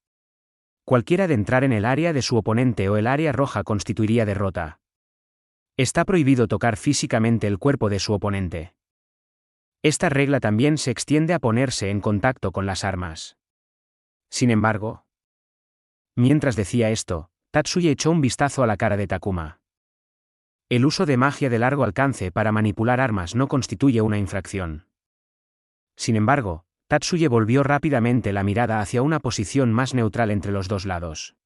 Cualquiera de entrar en el área de su oponente o el área roja constituiría derrota. Está prohibido tocar físicamente el cuerpo de su oponente. Esta regla también se extiende a ponerse en contacto con las armas. Sin embargo, mientras decía esto, Tatsuya echó un vistazo a la cara de Takuma. El uso de magia de largo alcance para manipular armas no constituye una infracción. Sin embargo, Tatsuya volvió rápidamente la mirada hacia una posición más neutral entre los dos lados.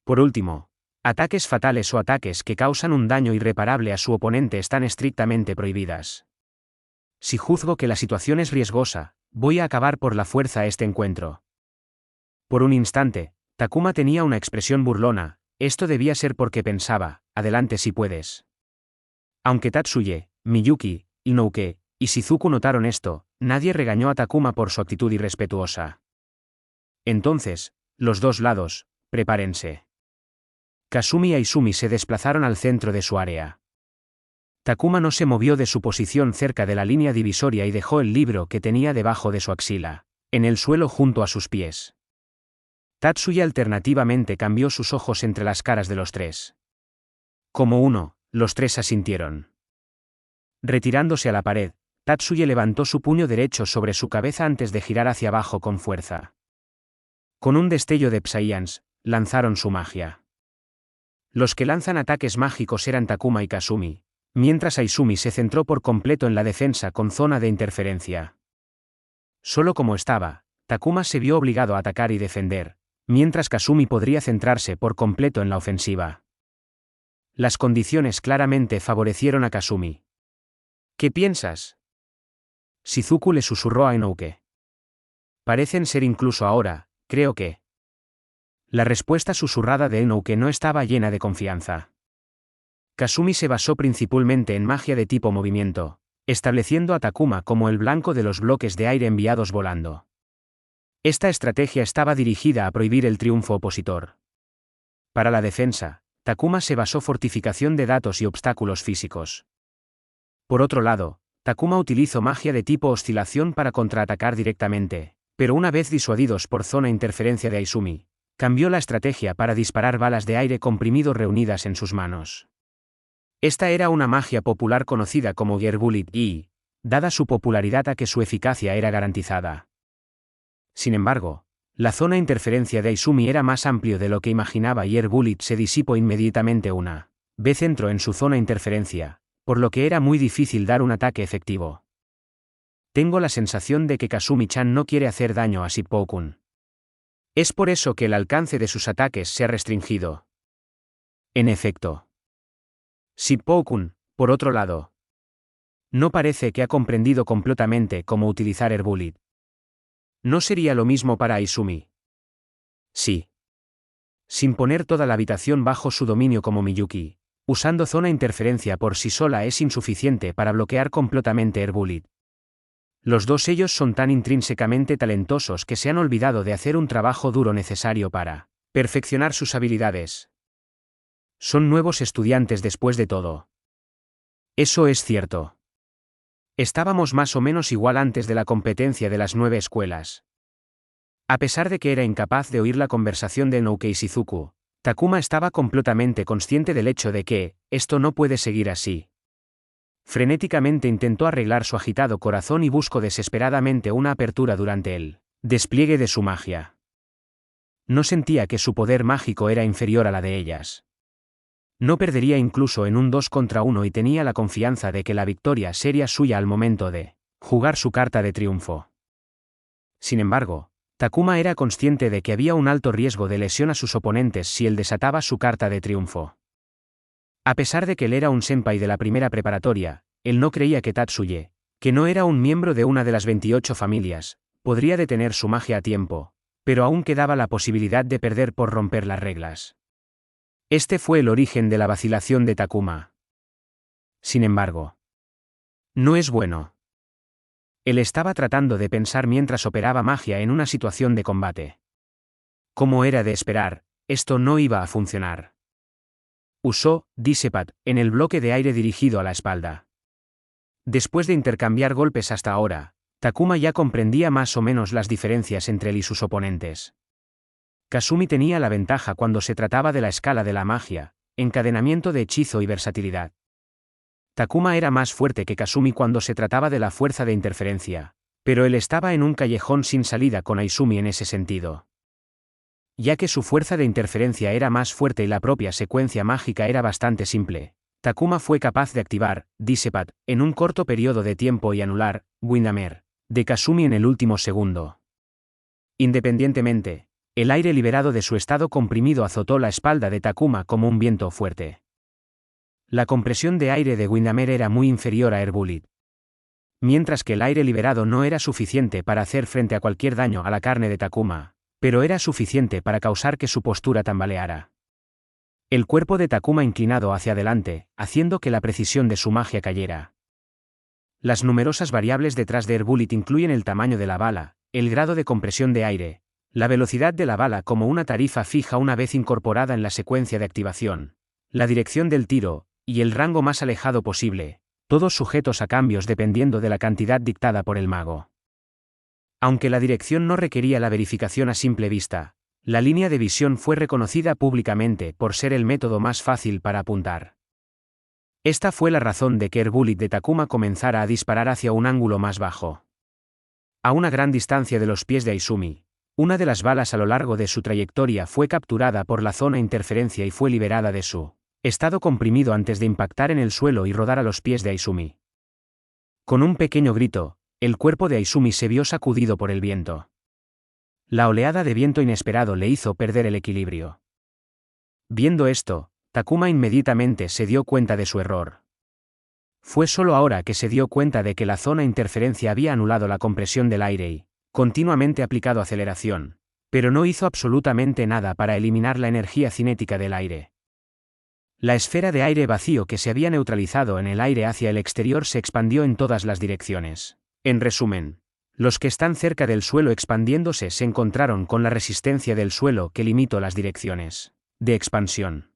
Por último, ataques fatales o ataques que causan un daño irreparable a su oponente están estrictamente prohibidas. Si juzgo que la situación es riesgosa, voy a acabar por la fuerza este encuentro. Por un instante, Takuma tenía una expresión burlona, esto debía ser porque pensaba, adelante si puedes. Aunque Tatsuya, Miyuki, Inoue, y Shizuku notaron esto, nadie regañó a Takuma por su actitud irrespetuosa. Entonces, los dos lados, prepárense. Kasumi y Aizumi se desplazaron al centro de su área. Takuma no se movió de su posición cerca de la línea divisoria y dejó el libro que tenía debajo de su axila, en el suelo junto a sus pies. Tatsuya alternativamente cambió sus ojos entre las caras de los tres. Como uno, los tres asintieron. Retirándose a la pared, Tatsuya levantó su puño derecho sobre su cabeza antes de girar hacia abajo con fuerza. Con un destello de Psyans, lanzaron su magia. Los que lanzan ataques mágicos eran Takuma y Kasumi, mientras Aizumi se centró por completo en la defensa con zona de interferencia. Solo como estaba, Takuma se vio obligado a atacar y defender, mientras Kasumi podría centrarse por completo en la ofensiva. Las condiciones claramente favorecieron a Kasumi. ¿Qué piensas? Shizuku le susurró a Inosuke. Parecen ser incluso ahora, creo que. La respuesta susurrada de Inosuke no estaba llena de confianza. Kasumi se basó principalmente en magia de tipo movimiento, estableciendo a Takuma como el blanco de los bloques de aire enviados volando. Esta estrategia estaba dirigida a prohibir el triunfo opositor. Para la defensa, Takuma se basó fortificación de datos y obstáculos físicos. Por otro lado, Takuma utilizó magia de tipo oscilación para contraatacar directamente, pero una vez disuadidos por zona interferencia de Aizumi, cambió la estrategia para disparar balas de aire comprimido reunidas en sus manos. Esta era una magia popular conocida como Gear Bullet y, dada su popularidad a que su eficacia era garantizada. Sin embargo, la zona interferencia de Aizumi era más amplio de lo que imaginaba y Gear Bullet se disipó inmediatamente una vez entró en su zona interferencia, por lo que era muy difícil dar un ataque efectivo. Tengo la sensación de que Kasumi-chan no quiere hacer daño a Shippo-kun. Es por eso que el alcance de sus ataques se ha restringido. En efecto. Shippo-kun, por otro lado, no parece que ha comprendido completamente cómo utilizar Air Bullet. ¿No sería lo mismo para Aizumi? Sí. Sin poner toda la habitación bajo su dominio como Miyuki, usando zona interferencia por sí sola es insuficiente para bloquear completamente Air Bullet. Los dos ellos son tan intrínsecamente talentosos que se han olvidado de hacer un trabajo duro necesario para perfeccionar sus habilidades. Son nuevos estudiantes después de todo. Eso es cierto. Estábamos más o menos igual antes de la competencia de las 9 escuelas. A pesar de que era incapaz de oír la conversación de Inosuke y Shizuku, Takuma estaba completamente consciente del hecho de que, esto no puede seguir así. Frenéticamente intentó arreglar su agitado corazón y buscó desesperadamente una apertura durante el despliegue de su magia. No sentía que su poder mágico era inferior a la de ellas. No perdería incluso en un 2 contra 1 y tenía la confianza de que la victoria sería suya al momento de jugar su carta de triunfo. Sin embargo, Takuma era consciente de que había un alto riesgo de lesión a sus oponentes si él desataba su carta de triunfo. A pesar de que él era un senpai de la primera preparatoria, él no creía que Tatsuya, que no era un miembro de una de las 28 familias, podría detener su magia a tiempo, pero aún quedaba la posibilidad de perder por romper las reglas. Este fue el origen de la vacilación de Takuma. Sin embargo, no es bueno. Él estaba tratando de pensar mientras operaba magia en una situación de combate. Como era de esperar, esto no iba a funcionar. Usó Dissipate en el bloque de aire dirigido a la espalda. Después de intercambiar golpes hasta ahora, Takuma ya comprendía más o menos las diferencias entre él y sus oponentes. Kasumi tenía la ventaja cuando se trataba de la escala de la magia, encadenamiento de hechizo y versatilidad. Takuma era más fuerte que Kasumi cuando se trataba de la fuerza de interferencia, pero él estaba en un callejón sin salida con Aizumi en ese sentido. Ya que su fuerza de interferencia era más fuerte y la propia secuencia mágica era bastante simple, Takuma fue capaz de activar Dissipate en un corto periodo de tiempo y anular Windhammer de Kasumi en el último segundo. Independientemente, el aire liberado de su estado comprimido azotó la espalda de Takuma como un viento fuerte. La compresión de aire de Windhammer era muy inferior a Air Bullet. Mientras que el aire liberado no era suficiente para hacer frente a cualquier daño a la carne de Takuma, pero era suficiente para causar que su postura tambaleara. El cuerpo de Takuma inclinado hacia adelante, haciendo que la precisión de su magia cayera. Las numerosas variables detrás de AirBullet incluyen el tamaño de la bala, el grado de compresión de aire, la velocidad de la bala como una tarifa fija una vez incorporada en la secuencia de activación, la dirección del tiro, y el rango más alejado posible, todos sujetos a cambios dependiendo de la cantidad dictada por el mago. Aunque la dirección no requería la verificación a simple vista, la línea de visión fue reconocida públicamente por ser el método más fácil para apuntar. Esta fue la razón de que AirBullet de Takuma comenzara a disparar hacia un ángulo más bajo. A una gran distancia de los pies de Aizumi, una de las balas a lo largo de su trayectoria fue capturada por la zona interferencia y fue liberada de su estado comprimido antes de impactar en el suelo y rodar a los pies de Aizumi. Con un pequeño grito, el cuerpo de Aizumi se vio sacudido por el viento. La oleada de viento inesperado le hizo perder el equilibrio. Viendo esto, Takuma inmediatamente se dio cuenta de su error. Fue solo ahora que se dio cuenta de que la zona interferencia había anulado la compresión del aire y, continuamente aplicado aceleración, pero no hizo absolutamente nada para eliminar la energía cinética del aire. La esfera de aire vacío que se había neutralizado en el aire hacia el exterior se expandió en todas las direcciones. En resumen, los que están cerca del suelo expandiéndose se encontraron con la resistencia del suelo que limitó las direcciones de expansión.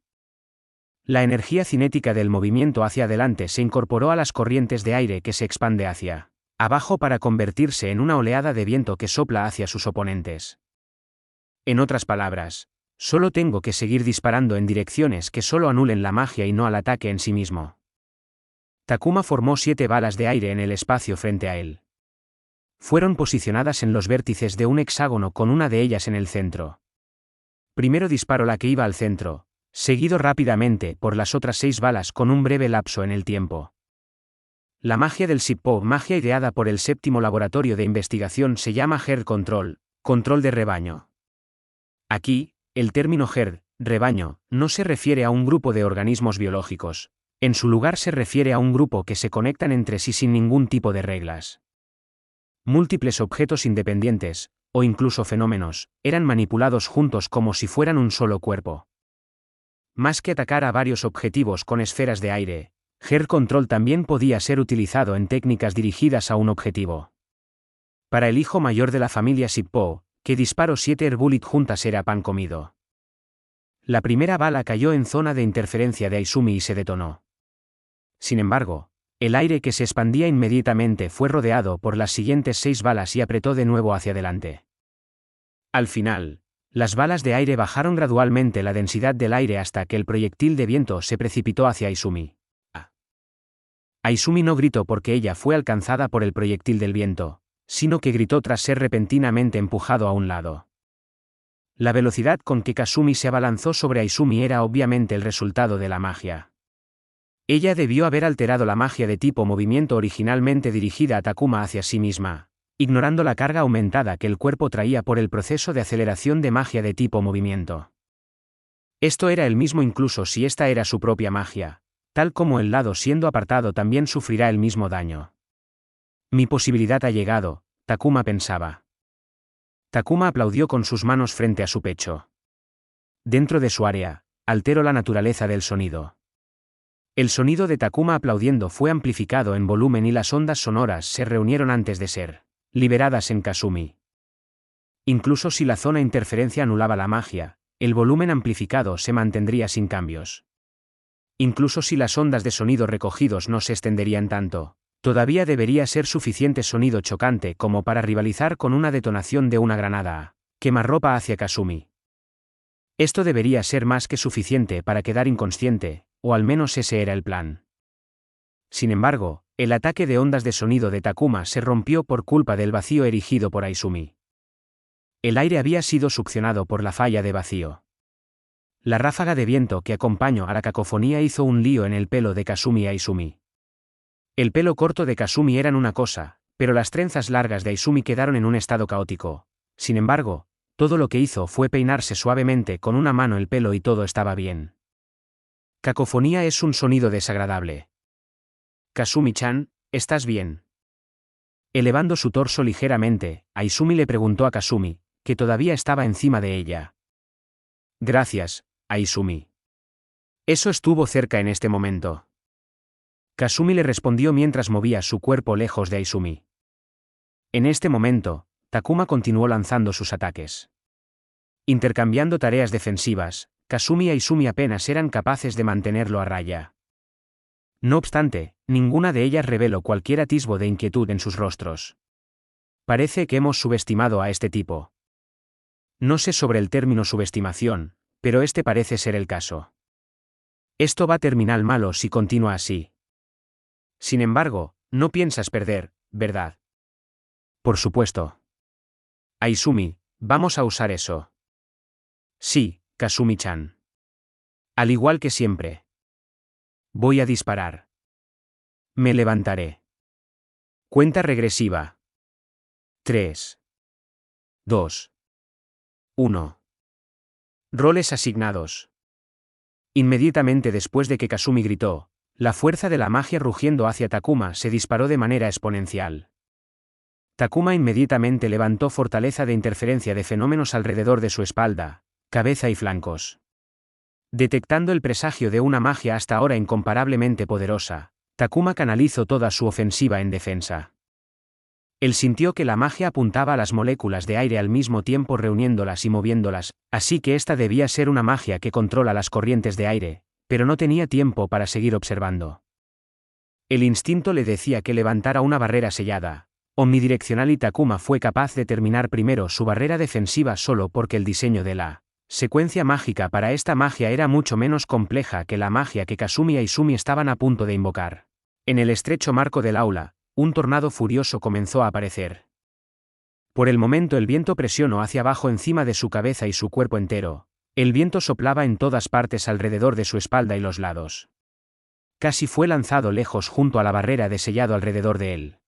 La energía cinética del movimiento hacia adelante se incorporó a las corrientes de aire que se expande hacia abajo para convertirse en una oleada de viento que sopla hacia sus oponentes. En otras palabras, solo tengo que seguir disparando en direcciones que solo anulen la magia y no al ataque en sí mismo. Takuma formó 7 balas de aire en el espacio frente a él. Fueron posicionadas en los vértices de un hexágono con una de ellas en el centro. Primero disparó la que iba al centro, seguido rápidamente por las otras 6 balas con un breve lapso en el tiempo. La magia del Sippo, magia ideada por el séptimo laboratorio de investigación, se llama Herd Control, control de rebaño. Aquí, el término herd, rebaño, no se refiere a un grupo de organismos biológicos, en su lugar se refiere a un grupo que se conectan entre sí sin ningún tipo de reglas. Múltiples objetos independientes, o incluso fenómenos, eran manipulados juntos como si fueran un solo cuerpo. Más que atacar a varios objetivos con esferas de aire, Herd Control también podía ser utilizado en técnicas dirigidas a un objetivo. Para el hijo mayor de la familia Sippo, que disparó 7 AirBullet juntas era pan comido. La primera bala cayó en zona de interferencia de Aizumi y se detonó. Sin embargo, el aire que se expandía inmediatamente fue rodeado por las siguientes 6 balas y apretó de nuevo hacia adelante. Al final, las balas de aire bajaron gradualmente la densidad del aire hasta que el proyectil de viento se precipitó hacia Aizumi. Aizumi no gritó porque ella fue alcanzada por el proyectil del viento, sino que gritó tras ser repentinamente empujado a un lado. La velocidad con que Kasumi se abalanzó sobre Aizumi era obviamente el resultado de la magia. Ella debió haber alterado la magia de tipo movimiento originalmente dirigida a Takuma hacia sí misma, ignorando la carga aumentada que el cuerpo traía por el proceso de aceleración de magia de tipo movimiento. Esto era el mismo incluso si esta era su propia magia, tal como el lado siendo apartado también sufrirá el mismo daño. Mi posibilidad ha llegado, Takuma pensaba. Takuma aplaudió con sus manos frente a su pecho. Dentro de su área, alteró la naturaleza del sonido. El sonido de Takuma aplaudiendo fue amplificado en volumen y las ondas sonoras se reunieron antes de ser liberadas en Kasumi. Incluso si la zona interferencia anulaba la magia, el volumen amplificado se mantendría sin cambios. Incluso si las ondas de sonido recogidos no se extenderían tanto, todavía debería ser suficiente sonido chocante como para rivalizar con una detonación de una granada a quemarropa hacia Kasumi. Esto debería ser más que suficiente para quedar inconsciente, o al menos ese era el plan. Sin embargo, el ataque de ondas de sonido de Takuma se rompió por culpa del vacío erigido por Aizumi. El aire había sido succionado por la falla de vacío. La ráfaga de viento que acompañó a la cacofonía hizo un lío en el pelo de Kasumi y Aizumi. El pelo corto de Kasumi eran una cosa, pero las trenzas largas de Aizumi quedaron en un estado caótico. Sin embargo, todo lo que hizo fue peinarse suavemente con una mano el pelo y todo estaba bien. Cacofonía es un sonido desagradable. Kasumi-chan, ¿estás bien? Elevando su torso ligeramente, Aizumi le preguntó a Kasumi, que todavía estaba encima de ella. Gracias, Aizumi. Eso estuvo cerca en este momento. Kasumi le respondió mientras movía su cuerpo lejos de Aizumi. En este momento, Takuma continuó lanzando sus ataques. Intercambiando tareas defensivas, Kasumi y Aizumi apenas eran capaces de mantenerlo a raya. No obstante, ninguna de ellas reveló cualquier atisbo de inquietud en sus rostros. Parece que hemos subestimado a este tipo. No sé sobre el término subestimación, pero este parece ser el caso. Esto va a terminar malo si continúa así. Sin embargo, no piensas perder, ¿verdad? Por supuesto. Aizumi, vamos a usar eso. Sí, Kasumi-chan. Al igual que siempre. Voy a disparar. Me levantaré. Cuenta regresiva. 3. 2. 1. Roles asignados. Inmediatamente después de que Kasumi gritó, la fuerza de la magia rugiendo hacia Takuma se disparó de manera exponencial. Takuma inmediatamente levantó fortaleza de interferencia de fenómenos alrededor de su espalda, cabeza y flancos. Detectando el presagio de una magia hasta ahora incomparablemente poderosa, Takuma canalizó toda su ofensiva en defensa. Él sintió que la magia apuntaba a las moléculas de aire al mismo tiempo reuniéndolas y moviéndolas, así que esta debía ser una magia que controla las corrientes de aire, pero no tenía tiempo para seguir observando. El instinto le decía que levantara una barrera sellada, omnidireccional y Takuma fue capaz de terminar primero su barrera defensiva solo porque el diseño de la secuencia mágica para esta magia era mucho menos compleja que la magia que Kasumi y Aizumi estaban a punto de invocar. En el estrecho marco del aula, un tornado furioso comenzó a aparecer. Por el momento el viento presionó hacia abajo encima de su cabeza y su cuerpo entero. El viento soplaba en todas partes alrededor de su espalda y los lados. Casi fue lanzado lejos junto a la barrera de sellado alrededor de él.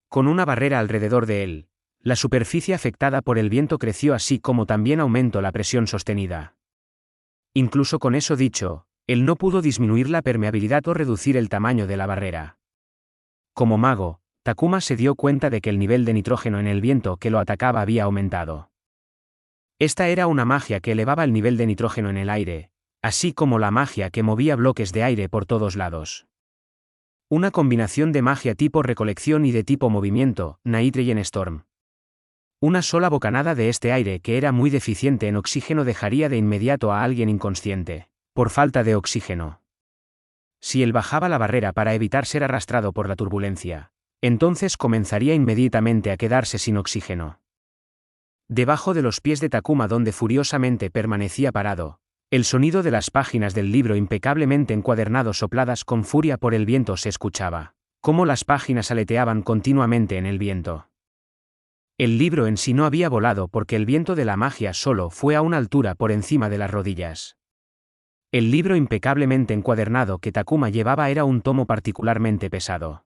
Con una barrera alrededor de él, la superficie afectada por el viento creció así como también aumentó la presión sostenida. Incluso con eso dicho, él no pudo disminuir la permeabilidad o reducir el tamaño de la barrera. Como mago, Takuma se dio cuenta de que el nivel de nitrógeno en el viento que lo atacaba había aumentado. Esta era una magia que elevaba el nivel de nitrógeno en el aire, así como la magia que movía bloques de aire por todos lados. Una combinación de magia tipo recolección y de tipo movimiento, Nitrogen Storm. Una sola bocanada de este aire que era muy deficiente en oxígeno dejaría de inmediato a alguien inconsciente, por falta de oxígeno. Si él bajaba la barrera para evitar ser arrastrado por la turbulencia, entonces comenzaría inmediatamente a quedarse sin oxígeno. Debajo de los pies de Takuma donde furiosamente permanecía parado, el sonido de las páginas del libro impecablemente encuadernado sopladas con furia por el viento se escuchaba, como las páginas aleteaban continuamente en el viento. El libro en sí no había volado porque el viento de la magia solo fue a una altura por encima de las rodillas. El libro impecablemente encuadernado que Takuma llevaba era un tomo particularmente pesado.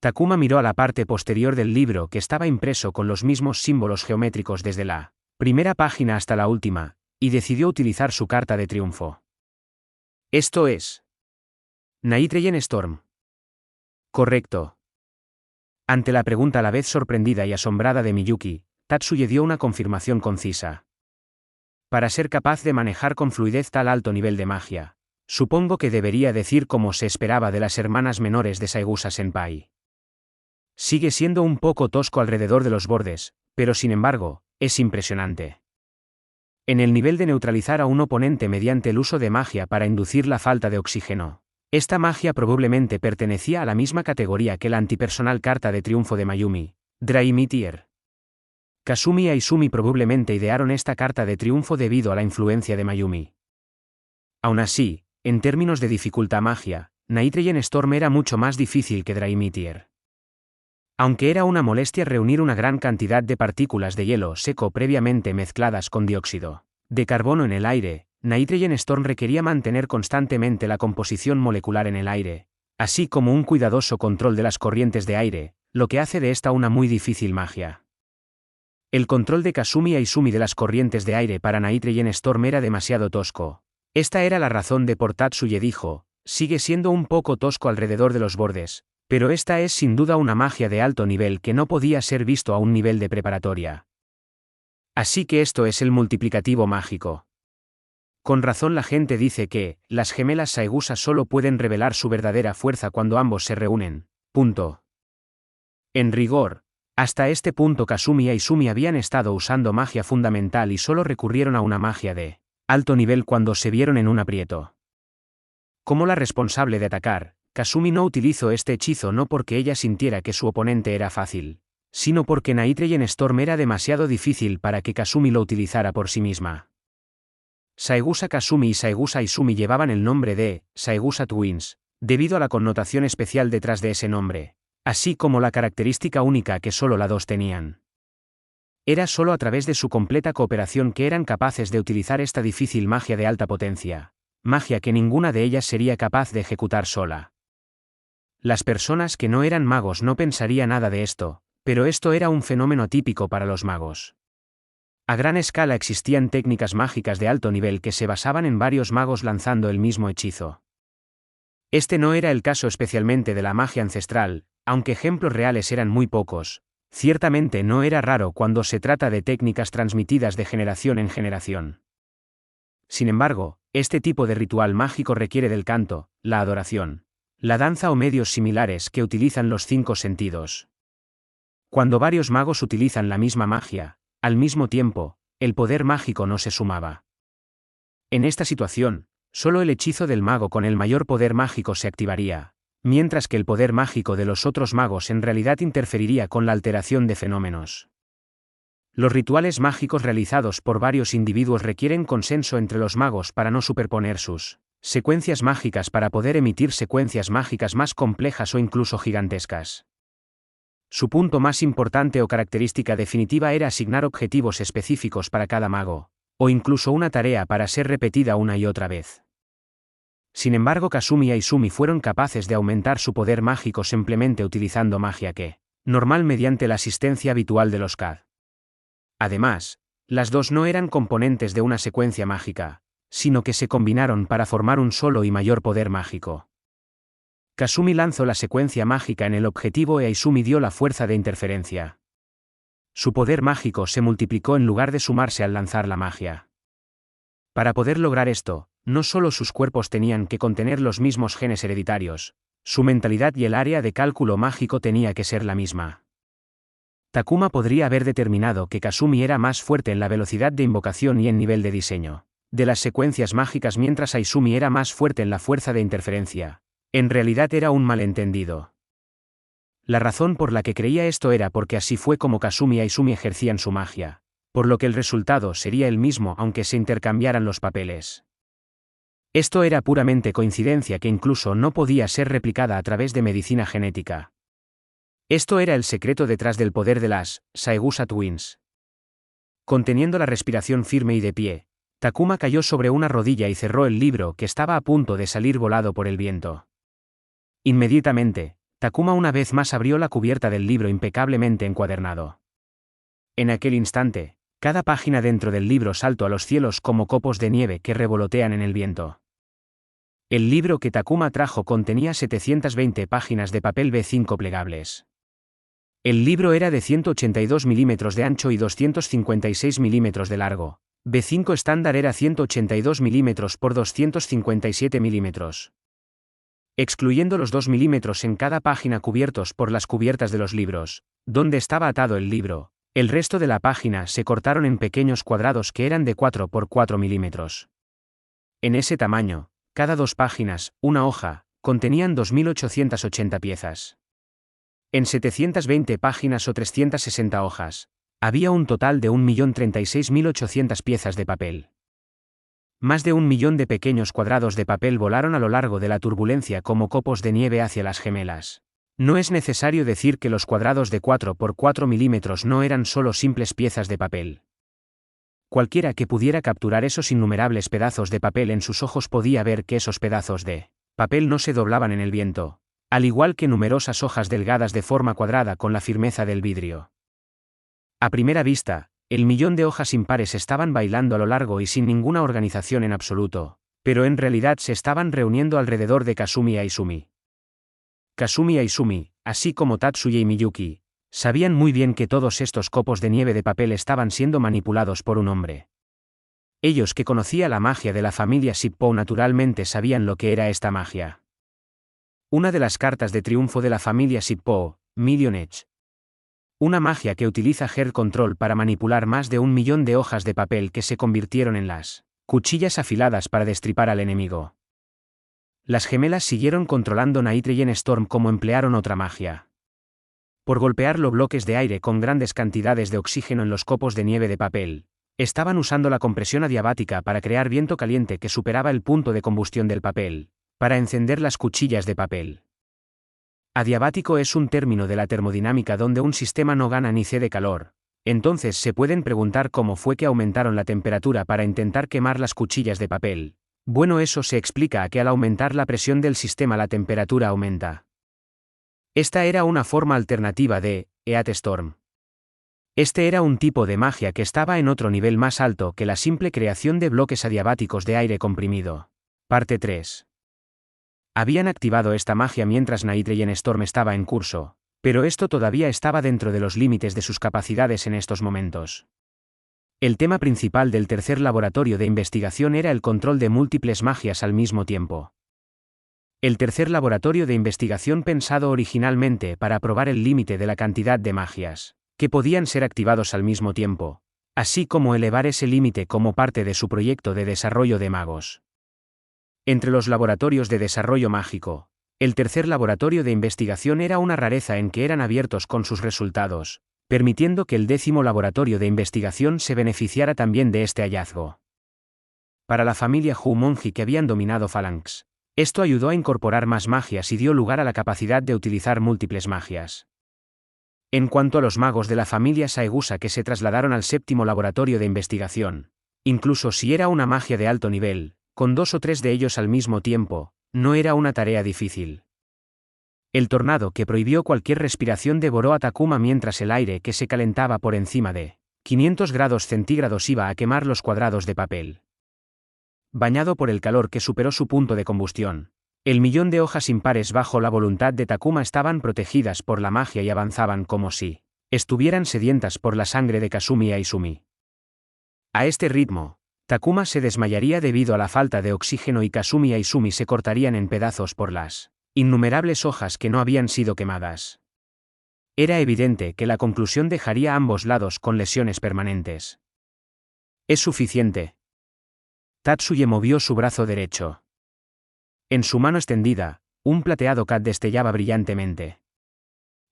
Takuma miró a la parte posterior del libro que estaba impreso con los mismos símbolos geométricos desde la primera página hasta la última, y decidió utilizar su carta de triunfo. Esto es Nitrogen Storm. Correcto. Ante la pregunta a la vez sorprendida y asombrada de Miyuki, Tatsuya dio una confirmación concisa. Para ser capaz de manejar con fluidez tal alto nivel de magia, supongo que debería decir como se esperaba de las hermanas menores de Saigusa-senpai. Sigue siendo un poco tosco alrededor de los bordes, pero sin embargo, es impresionante. En el nivel de neutralizar a un oponente mediante el uso de magia para inducir la falta de oxígeno. Esta magia probablemente pertenecía a la misma categoría que la antipersonal carta de triunfo de Mayumi, Dry Meteor. Kasumi y Aizumi probablemente idearon esta carta de triunfo debido a la influencia de Mayumi. Aún así, en términos de dificultad magia, Nitrogen Storm era mucho más difícil que Dry Meteor. Aunque era una molestia reunir una gran cantidad de partículas de hielo seco previamente mezcladas con dióxido de carbono en el aire, Nitrogen Storm requería mantener constantemente la composición molecular en el aire, así como un cuidadoso control de las corrientes de aire, lo que hace de esta una muy difícil magia. El control de Kasumi y Aizumi de las corrientes de aire para Nitrogen Storm era demasiado tosco. Esta era la razón de por Tatsuya dijo, sigue siendo un poco tosco alrededor de los bordes, pero esta es sin duda una magia de alto nivel que no podía ser visto a un nivel de preparatoria. Así que esto es el multiplicativo mágico. Con razón la gente dice que, las gemelas Saegusa solo pueden revelar su verdadera fuerza cuando ambos se reúnen. Punto. En rigor, hasta este punto Kasumi y Izumi habían estado usando magia fundamental y solo recurrieron a una magia de alto nivel cuando se vieron en un aprieto. Como la responsable de atacar, Kasumi no utilizó este hechizo no porque ella sintiera que su oponente era fácil, sino porque Nightrain Storm era demasiado difícil para que Kasumi lo utilizara por sí misma. Saegusa Kasumi y Saegusa Izumi llevaban el nombre de Saegusa Twins, debido a la connotación especial detrás de ese nombre, así como la característica única que solo las dos tenían. Era solo a través de su completa cooperación que eran capaces de utilizar esta difícil magia de alta potencia, magia que ninguna de ellas sería capaz de ejecutar sola. Las personas que no eran magos no pensarían nada de esto, pero esto era un fenómeno atípico para los magos. A gran escala existían técnicas mágicas de alto nivel que se basaban en varios magos lanzando el mismo hechizo. Este no era el caso especialmente de la magia ancestral, aunque ejemplos reales eran muy pocos. Ciertamente no era raro cuando se trata de técnicas transmitidas de generación en generación. Sin embargo, este tipo de ritual mágico requiere del canto, la adoración, la danza o medios similares que utilizan los 5 sentidos. Cuando varios magos utilizan la misma magia, al mismo tiempo, el poder mágico no se sumaba. En esta situación, solo el hechizo del mago con el mayor poder mágico se activaría, mientras que el poder mágico de los otros magos en realidad interferiría con la alteración de fenómenos. Los rituales mágicos realizados por varios individuos requieren consenso entre los magos para no superponer sus secuencias mágicas para poder emitir secuencias mágicas más complejas o incluso gigantescas. Su punto más importante o característica definitiva era asignar objetivos específicos para cada mago, o incluso una tarea para ser repetida una y otra vez. Sin embargo, Kasumi y Izumi fueron capaces de aumentar su poder mágico simplemente utilizando magia que, normal mediante la asistencia habitual de los KAD. Además, las dos no eran componentes de una secuencia mágica, sino que se combinaron para formar un solo y mayor poder mágico. Kasumi lanzó la secuencia mágica en el objetivo e Izumi dio la fuerza de interferencia. Su poder mágico se multiplicó en lugar de sumarse al lanzar la magia. Para poder lograr esto, no solo sus cuerpos tenían que contener los mismos genes hereditarios, su mentalidad y el área de cálculo mágico tenía que ser la misma. Takuma podría haber determinado que Kasumi era más fuerte en la velocidad de invocación y en nivel de diseño de las secuencias mágicas mientras Izumi era más fuerte en la fuerza de interferencia. En realidad era un malentendido. La razón por la que creía esto era porque así fue como Kasumi y Izumi ejercían su magia, por lo que el resultado sería el mismo aunque se intercambiaran los papeles. Esto era puramente coincidencia que incluso no podía ser replicada a través de medicina genética. Esto era el secreto detrás del poder de las Saegusa Twins. Conteniendo la respiración firme y de pie, Takuma cayó sobre una rodilla y cerró el libro que estaba a punto de salir volado por el viento. Inmediatamente, Takuma una vez más abrió la cubierta del libro impecablemente encuadernado. En aquel instante, cada página dentro del libro saltó a los cielos como copos de nieve que revolotean en el viento. El libro que Takuma trajo contenía 720 páginas de papel B5 plegables. El libro era de 182 milímetros de ancho y 256 milímetros de largo. B5 estándar era 182 milímetros por 257 milímetros. Excluyendo los 2 milímetros en cada página cubiertos por las cubiertas de los libros, donde estaba atado el libro, el resto de la página se cortaron en pequeños cuadrados que eran de 4 por 4 milímetros. En ese tamaño, cada 2 páginas, una hoja, contenían 2.880 piezas. En 720 páginas o 360 hojas, había un total de 1.036.800 piezas de papel. Más de 1 millón de pequeños cuadrados de papel volaron a lo largo de la turbulencia como copos de nieve hacia las gemelas. No es necesario decir que los cuadrados de 4 por 4 milímetros no eran solo simples piezas de papel. Cualquiera que pudiera capturar esos innumerables pedazos de papel en sus ojos podía ver que esos pedazos de papel no se doblaban en el viento, al igual que numerosas hojas delgadas de forma cuadrada con la firmeza del vidrio. A primera vista, el millón de hojas impares estaban bailando a lo largo y sin ninguna organización en absoluto, pero en realidad se estaban reuniendo alrededor de Kasumi e Izumi. Kasumi e Izumi, así como Tatsuya y Miyuki, sabían muy bien que todos estos copos de nieve de papel estaban siendo manipulados por un hombre. Ellos que conocían la magia de la familia Shippo naturalmente sabían lo que era esta magia. Una de las cartas de triunfo de la familia Shippo, Million Edge. Una magia que utiliza Heart Control para manipular más de 1.000.000 de hojas de papel que se convirtieron en las cuchillas afiladas para destripar al enemigo. Las gemelas siguieron controlando Nitrogen Storm como emplearon otra magia. Por golpear los bloques de aire con grandes cantidades de oxígeno en los copos de nieve de papel, estaban usando la compresión adiabática para crear viento caliente que superaba el punto de combustión del papel, para encender las cuchillas de papel. Adiabático es un término de la termodinámica donde un sistema no gana ni cede calor. Entonces se pueden preguntar cómo fue que aumentaron la temperatura para intentar quemar las cuchillas de papel. Bueno, eso se explica a que al aumentar la presión del sistema la temperatura aumenta. Esta era una forma alternativa de Heat Storm. Este era un tipo de magia que estaba en otro nivel más alto que la simple creación de bloques adiabáticos de aire comprimido. Parte 3. Habían activado esta magia mientras Nitrogen Storm estaba en curso, pero esto todavía estaba dentro de los límites de sus capacidades en estos momentos. El tema principal del tercer laboratorio de investigación era el control de múltiples magias al mismo tiempo. El tercer laboratorio de investigación pensado originalmente para probar el límite de la cantidad de magias que podían ser activados al mismo tiempo, así como elevar ese límite como parte de su proyecto de desarrollo de magos. Entre los laboratorios de desarrollo mágico, el tercer laboratorio de investigación era una rareza en que eran abiertos con sus resultados, permitiendo que el 10º laboratorio de investigación se beneficiara también de este hallazgo. Para la familia Humonji que habían dominado Phalanx, esto ayudó a incorporar más magias y dio lugar a la capacidad de utilizar múltiples magias. En cuanto a los magos de la familia Saegusa que se trasladaron al 7º laboratorio de investigación, incluso si era una magia de alto nivel, con 2 o 3 de ellos al mismo tiempo, no era una tarea difícil. El tornado que prohibió cualquier respiración devoró a Takuma mientras el aire que se calentaba por encima de 500 grados centígrados iba a quemar los cuadrados de papel. Bañado por el calor que superó su punto de combustión, el 1.000.000 de hojas impares bajo la voluntad de Takuma estaban protegidas por la magia y avanzaban como si estuvieran sedientas por la sangre de Kasumi y Aizumi. A este ritmo, Takuma se desmayaría debido a la falta de oxígeno y Kasumi y Aizumi se cortarían en pedazos por las innumerables hojas que no habían sido quemadas. Era evidente que la conclusión dejaría a ambos lados con lesiones permanentes. Es suficiente. Tatsuya movió su brazo derecho. En su mano extendida, un plateado CAD destellaba brillantemente.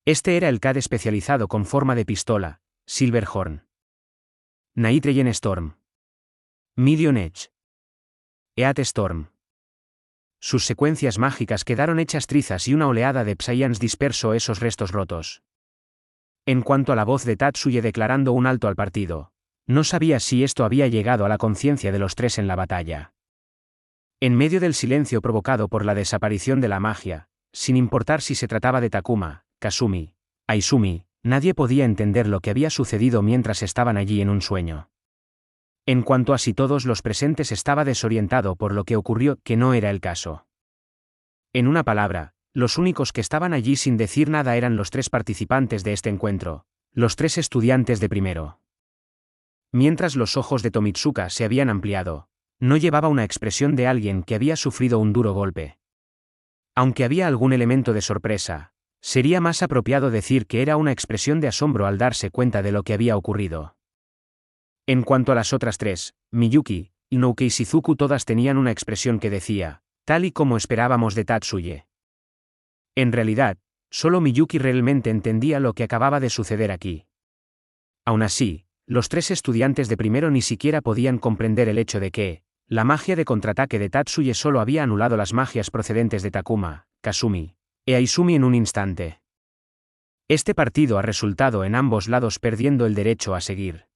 Este era el CAD especializado con forma de pistola, Silverhorn. Nitrogen Storm. Million Edge. Heat Storm. Sus secuencias mágicas quedaron hechas trizas y una oleada de Psyans dispersó esos restos rotos. En cuanto a la voz de Tatsuya declarando un alto al partido, no sabía si esto había llegado a la conciencia de los tres en la batalla. En medio del silencio provocado por la desaparición de la magia, sin importar si se trataba de Takuma, Kasumi, Aizumi, nadie podía entender lo que había sucedido mientras estaban allí en un sueño. En cuanto a si todos los presentes estaba desorientado por lo que ocurrió, que no era el caso. En una palabra, los únicos que estaban allí sin decir nada eran los 3 participantes de este encuentro, los 3 estudiantes de primero. Mientras los ojos de Tomitsuka se habían ampliado, no llevaba una expresión de alguien que había sufrido un duro golpe. Aunque había algún elemento de sorpresa, sería más apropiado decir que era una expresión de asombro al darse cuenta de lo que había ocurrido. En cuanto a las otras 3, Miyuki, Inosuke y Shizuku todas tenían una expresión que decía, tal y como esperábamos de Tatsuya. En realidad, solo Miyuki realmente entendía lo que acababa de suceder aquí. Aún así, los 3 estudiantes de primero ni siquiera podían comprender el hecho de que, la magia de contraataque de Tatsuya solo había anulado las magias procedentes de Takuma, Kasumi e Aizumi en un instante. Este partido ha resultado en ambos lados perdiendo el derecho a seguir.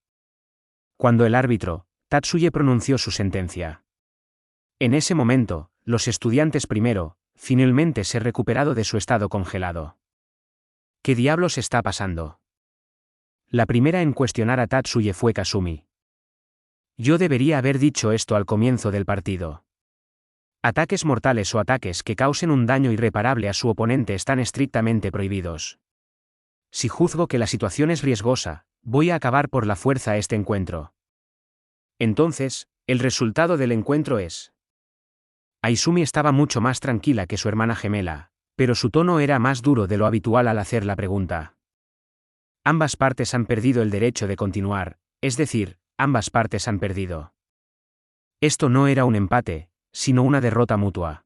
Cuando el árbitro, Tatsuya pronunció su sentencia. En ese momento, los estudiantes primero, finalmente se recuperado de su estado congelado. ¿Qué diablos está pasando? La primera en cuestionar a Tatsuya fue Kasumi. Yo debería haber dicho esto al comienzo del partido. Ataques mortales o ataques que causen un daño irreparable a su oponente están estrictamente prohibidos. Si juzgo que la situación es riesgosa, voy a acabar por la fuerza este encuentro. Entonces, El resultado del encuentro es... Aizumi estaba mucho más tranquila que su hermana gemela, pero su tono era más duro de lo habitual al hacer la pregunta. Ambas partes han perdido el derecho de continuar, es decir, ambas partes han perdido. Esto no era un empate, sino una derrota mutua.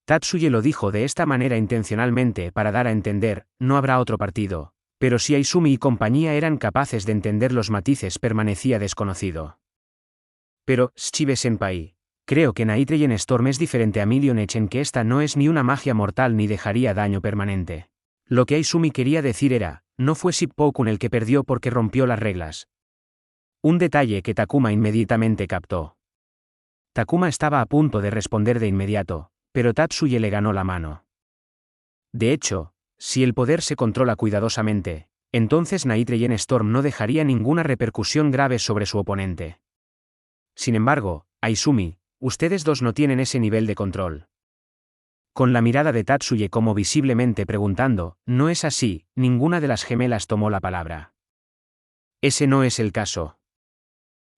Tatsuya lo dijo de esta manera intencionalmente para dar a entender, no habrá otro partido, pero si Aizumi y compañía eran capaces de entender los matices permanecía desconocido. Pero, Shibe-senpai, creo que Night Rain Storm es diferente a Million Edge en que esta no es ni una magia mortal ni dejaría daño permanente. Lo que Aizumi quería decir era, no fue Shippokun el que perdió porque rompió las reglas. Un detalle que Takuma inmediatamente captó. Takuma estaba a punto de responder de inmediato, pero Tatsuya le ganó la mano. De hecho, si el poder se controla cuidadosamente, entonces Night Rain Storm no dejaría ninguna repercusión grave sobre su oponente. Sin embargo, Aizumi, ustedes dos no tienen ese nivel de control. Con la mirada de Tatsuya como visiblemente preguntando, no es así, ninguna de las gemelas tomó la palabra. Ese no es el caso.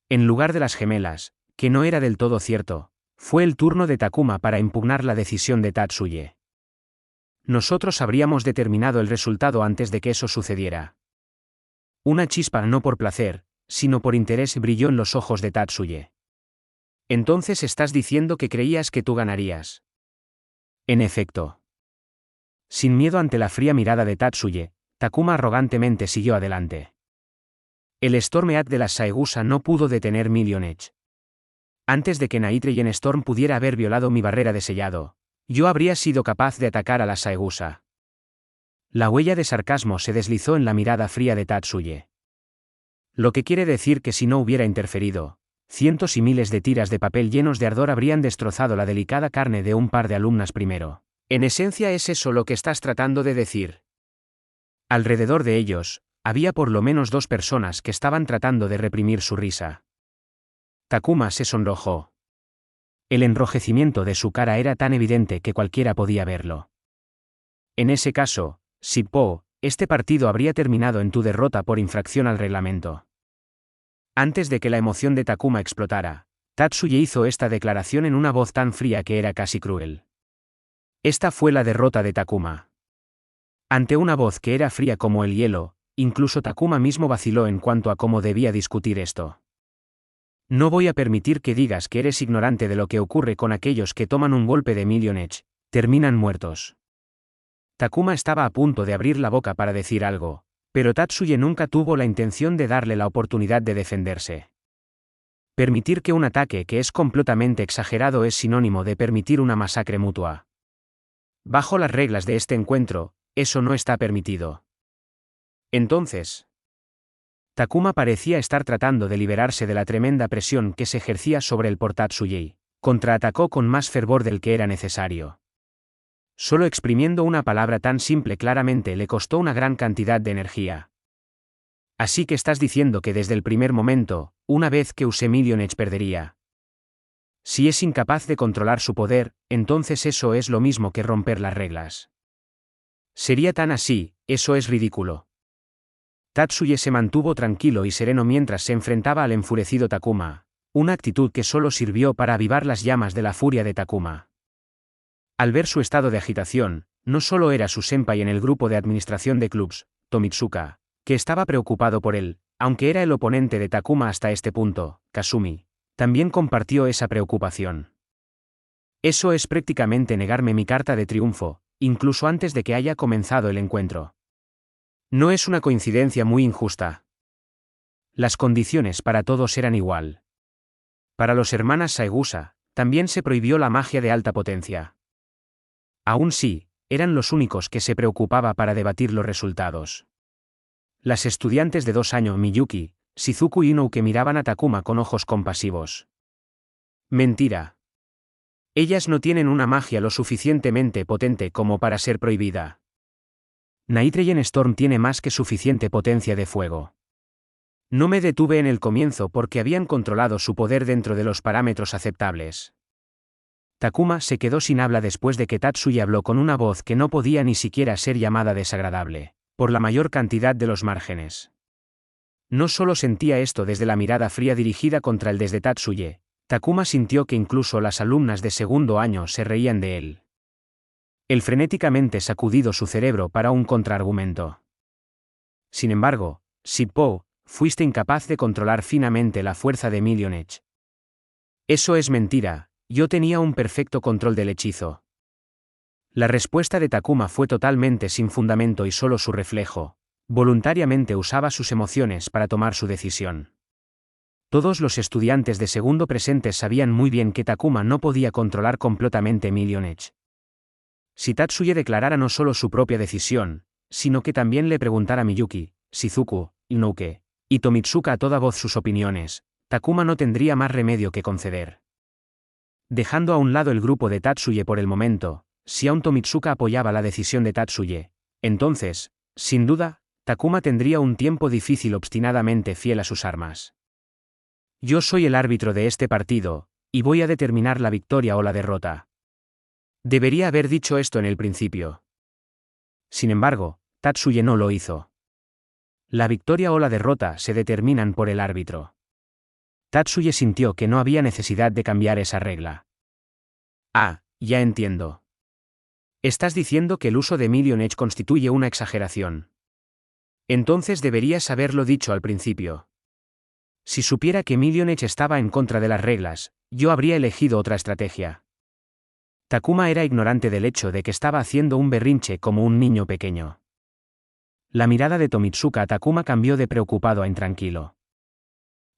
En lugar de las gemelas, que no era del todo cierto, fue el turno de Takuma para impugnar la decisión de Tatsuya. Nosotros habríamos determinado el resultado antes de que eso sucediera. Una chispa no por placer, sino por interés brilló en los ojos de Tatsuya. Entonces estás diciendo que creías que tú ganarías. En efecto. Sin miedo ante la fría mirada de Tatsuya, Takuma arrogantemente siguió adelante. El Storm-Eat de las Saegusa no pudo detener Million Edge. Antes de que Night Rain Storm pudiera haber violado mi barrera de sellado, yo habría sido capaz de atacar a las Saegusa. La huella de sarcasmo se deslizó en la mirada fría de Tatsuya. Lo que quiere decir que si no hubiera interferido, cientos y miles de tiras de papel llenos de ardor habrían destrozado la delicada carne de un par de alumnas primero. En esencia es eso lo que estás tratando de decir. Alrededor de ellos, había por lo menos dos personas que estaban tratando de reprimir su risa. Takuma se sonrojó. El enrojecimiento de su cara era tan evidente que cualquiera podía verlo. En ese caso, Shippo, este partido habría terminado en tu derrota por infracción al reglamento. Antes de que la emoción de Takuma explotara, Tatsuya hizo esta declaración en una voz tan fría que era casi cruel. Esta fue la derrota de Takuma. Ante una voz que era fría como el hielo, incluso Takuma mismo vaciló en cuanto a cómo debía discutir esto. No voy a permitir que digas que eres ignorante de lo que ocurre con aquellos que toman un golpe de Million Edge, terminan muertos. Takuma estaba a punto de abrir la boca para decir algo, pero Tatsuya nunca tuvo la intención de darle la oportunidad de defenderse. Permitir que un ataque que es completamente exagerado es sinónimo de permitir una masacre mutua. Bajo las reglas de este encuentro, eso no está permitido. Entonces, Takuma parecía estar tratando de liberarse de la tremenda presión que se ejercía sobre él por Tatsuya y contraatacó con más fervor del que era necesario. Solo exprimiendo una palabra tan simple claramente le costó una gran cantidad de energía. Así que estás diciendo que desde el primer momento, una vez que use Million Edge perdería. Si es incapaz de controlar su poder, entonces eso es lo mismo que romper las reglas. Sería tan así, eso es ridículo. Tatsuya se mantuvo tranquilo y sereno mientras se enfrentaba al enfurecido Takuma, una actitud que solo sirvió para avivar las llamas de la furia de Takuma. Al ver su estado de agitación, no solo era su senpai en el grupo de administración de clubs, Tomitsuka, que estaba preocupado por él, aunque era el oponente de Takuma hasta este punto, Kasumi, también compartió esa preocupación. Eso es prácticamente negarme mi carta de triunfo, incluso antes de que haya comenzado el encuentro. No es una coincidencia muy injusta. Las condiciones para todos eran igual. Para los hermanas Saegusa, también se prohibió la magia de alta potencia. Aún sí, eran los únicos que se preocupaba para debatir los resultados. Las estudiantes de 2 años Miyuki, Shizuku y Inoue miraban a Takuma con ojos compasivos. Mentira. Ellas no tienen una magia lo suficientemente potente como para ser prohibida. Night Rain Storm tiene más que suficiente potencia de fuego. No me detuve en el comienzo porque habían controlado su poder dentro de los parámetros aceptables. Takuma se quedó sin habla después de que Tatsuya habló con una voz que no podía ni siquiera ser llamada desagradable, por la mayor cantidad de los márgenes. No solo sentía esto desde la mirada fría dirigida contra el desde Tatsuye, Takuma sintió que incluso las alumnas de segundo año se reían de él. Él frenéticamente sacudido su cerebro para un contraargumento. Sin embargo, Shippo, fuiste incapaz de controlar finamente la fuerza de Million Edge. Eso es mentira, yo tenía un perfecto control del hechizo. La respuesta de Takuma fue totalmente sin fundamento y solo su reflejo. Voluntariamente usaba sus emociones para tomar su decisión. Todos los estudiantes de segundo presentes sabían muy bien que Takuma no podía controlar completamente Million Edge. Si Tatsuye declarara no solo su propia decisión, sino que también le preguntara a Miyuki, Shizuku, Inoue y Tomitsuka a toda voz sus opiniones, Takuma no tendría más remedio que conceder. Dejando a un lado el grupo de Tatsuye por el momento, si aún Tomitsuka apoyaba la decisión de Tatsuye, entonces, sin duda, Takuma tendría un tiempo difícil obstinadamente fiel a sus armas. Yo soy el árbitro de este partido, y voy a determinar la victoria o la derrota. Debería haber dicho esto en el principio. Sin embargo, Tatsuye no lo hizo. La victoria o la derrota se determinan por el árbitro. Tatsuye sintió que no había necesidad de cambiar esa regla. Ah, ya entiendo. Estás diciendo que el uso de Million Edge constituye una exageración. Entonces deberías haberlo dicho al principio. Si supiera que Million Edge estaba en contra de las reglas, yo habría elegido otra estrategia. Takuma era ignorante del hecho de que estaba haciendo un berrinche como un niño pequeño. La mirada de Tomitsuka a Takuma cambió de preocupado a intranquilo.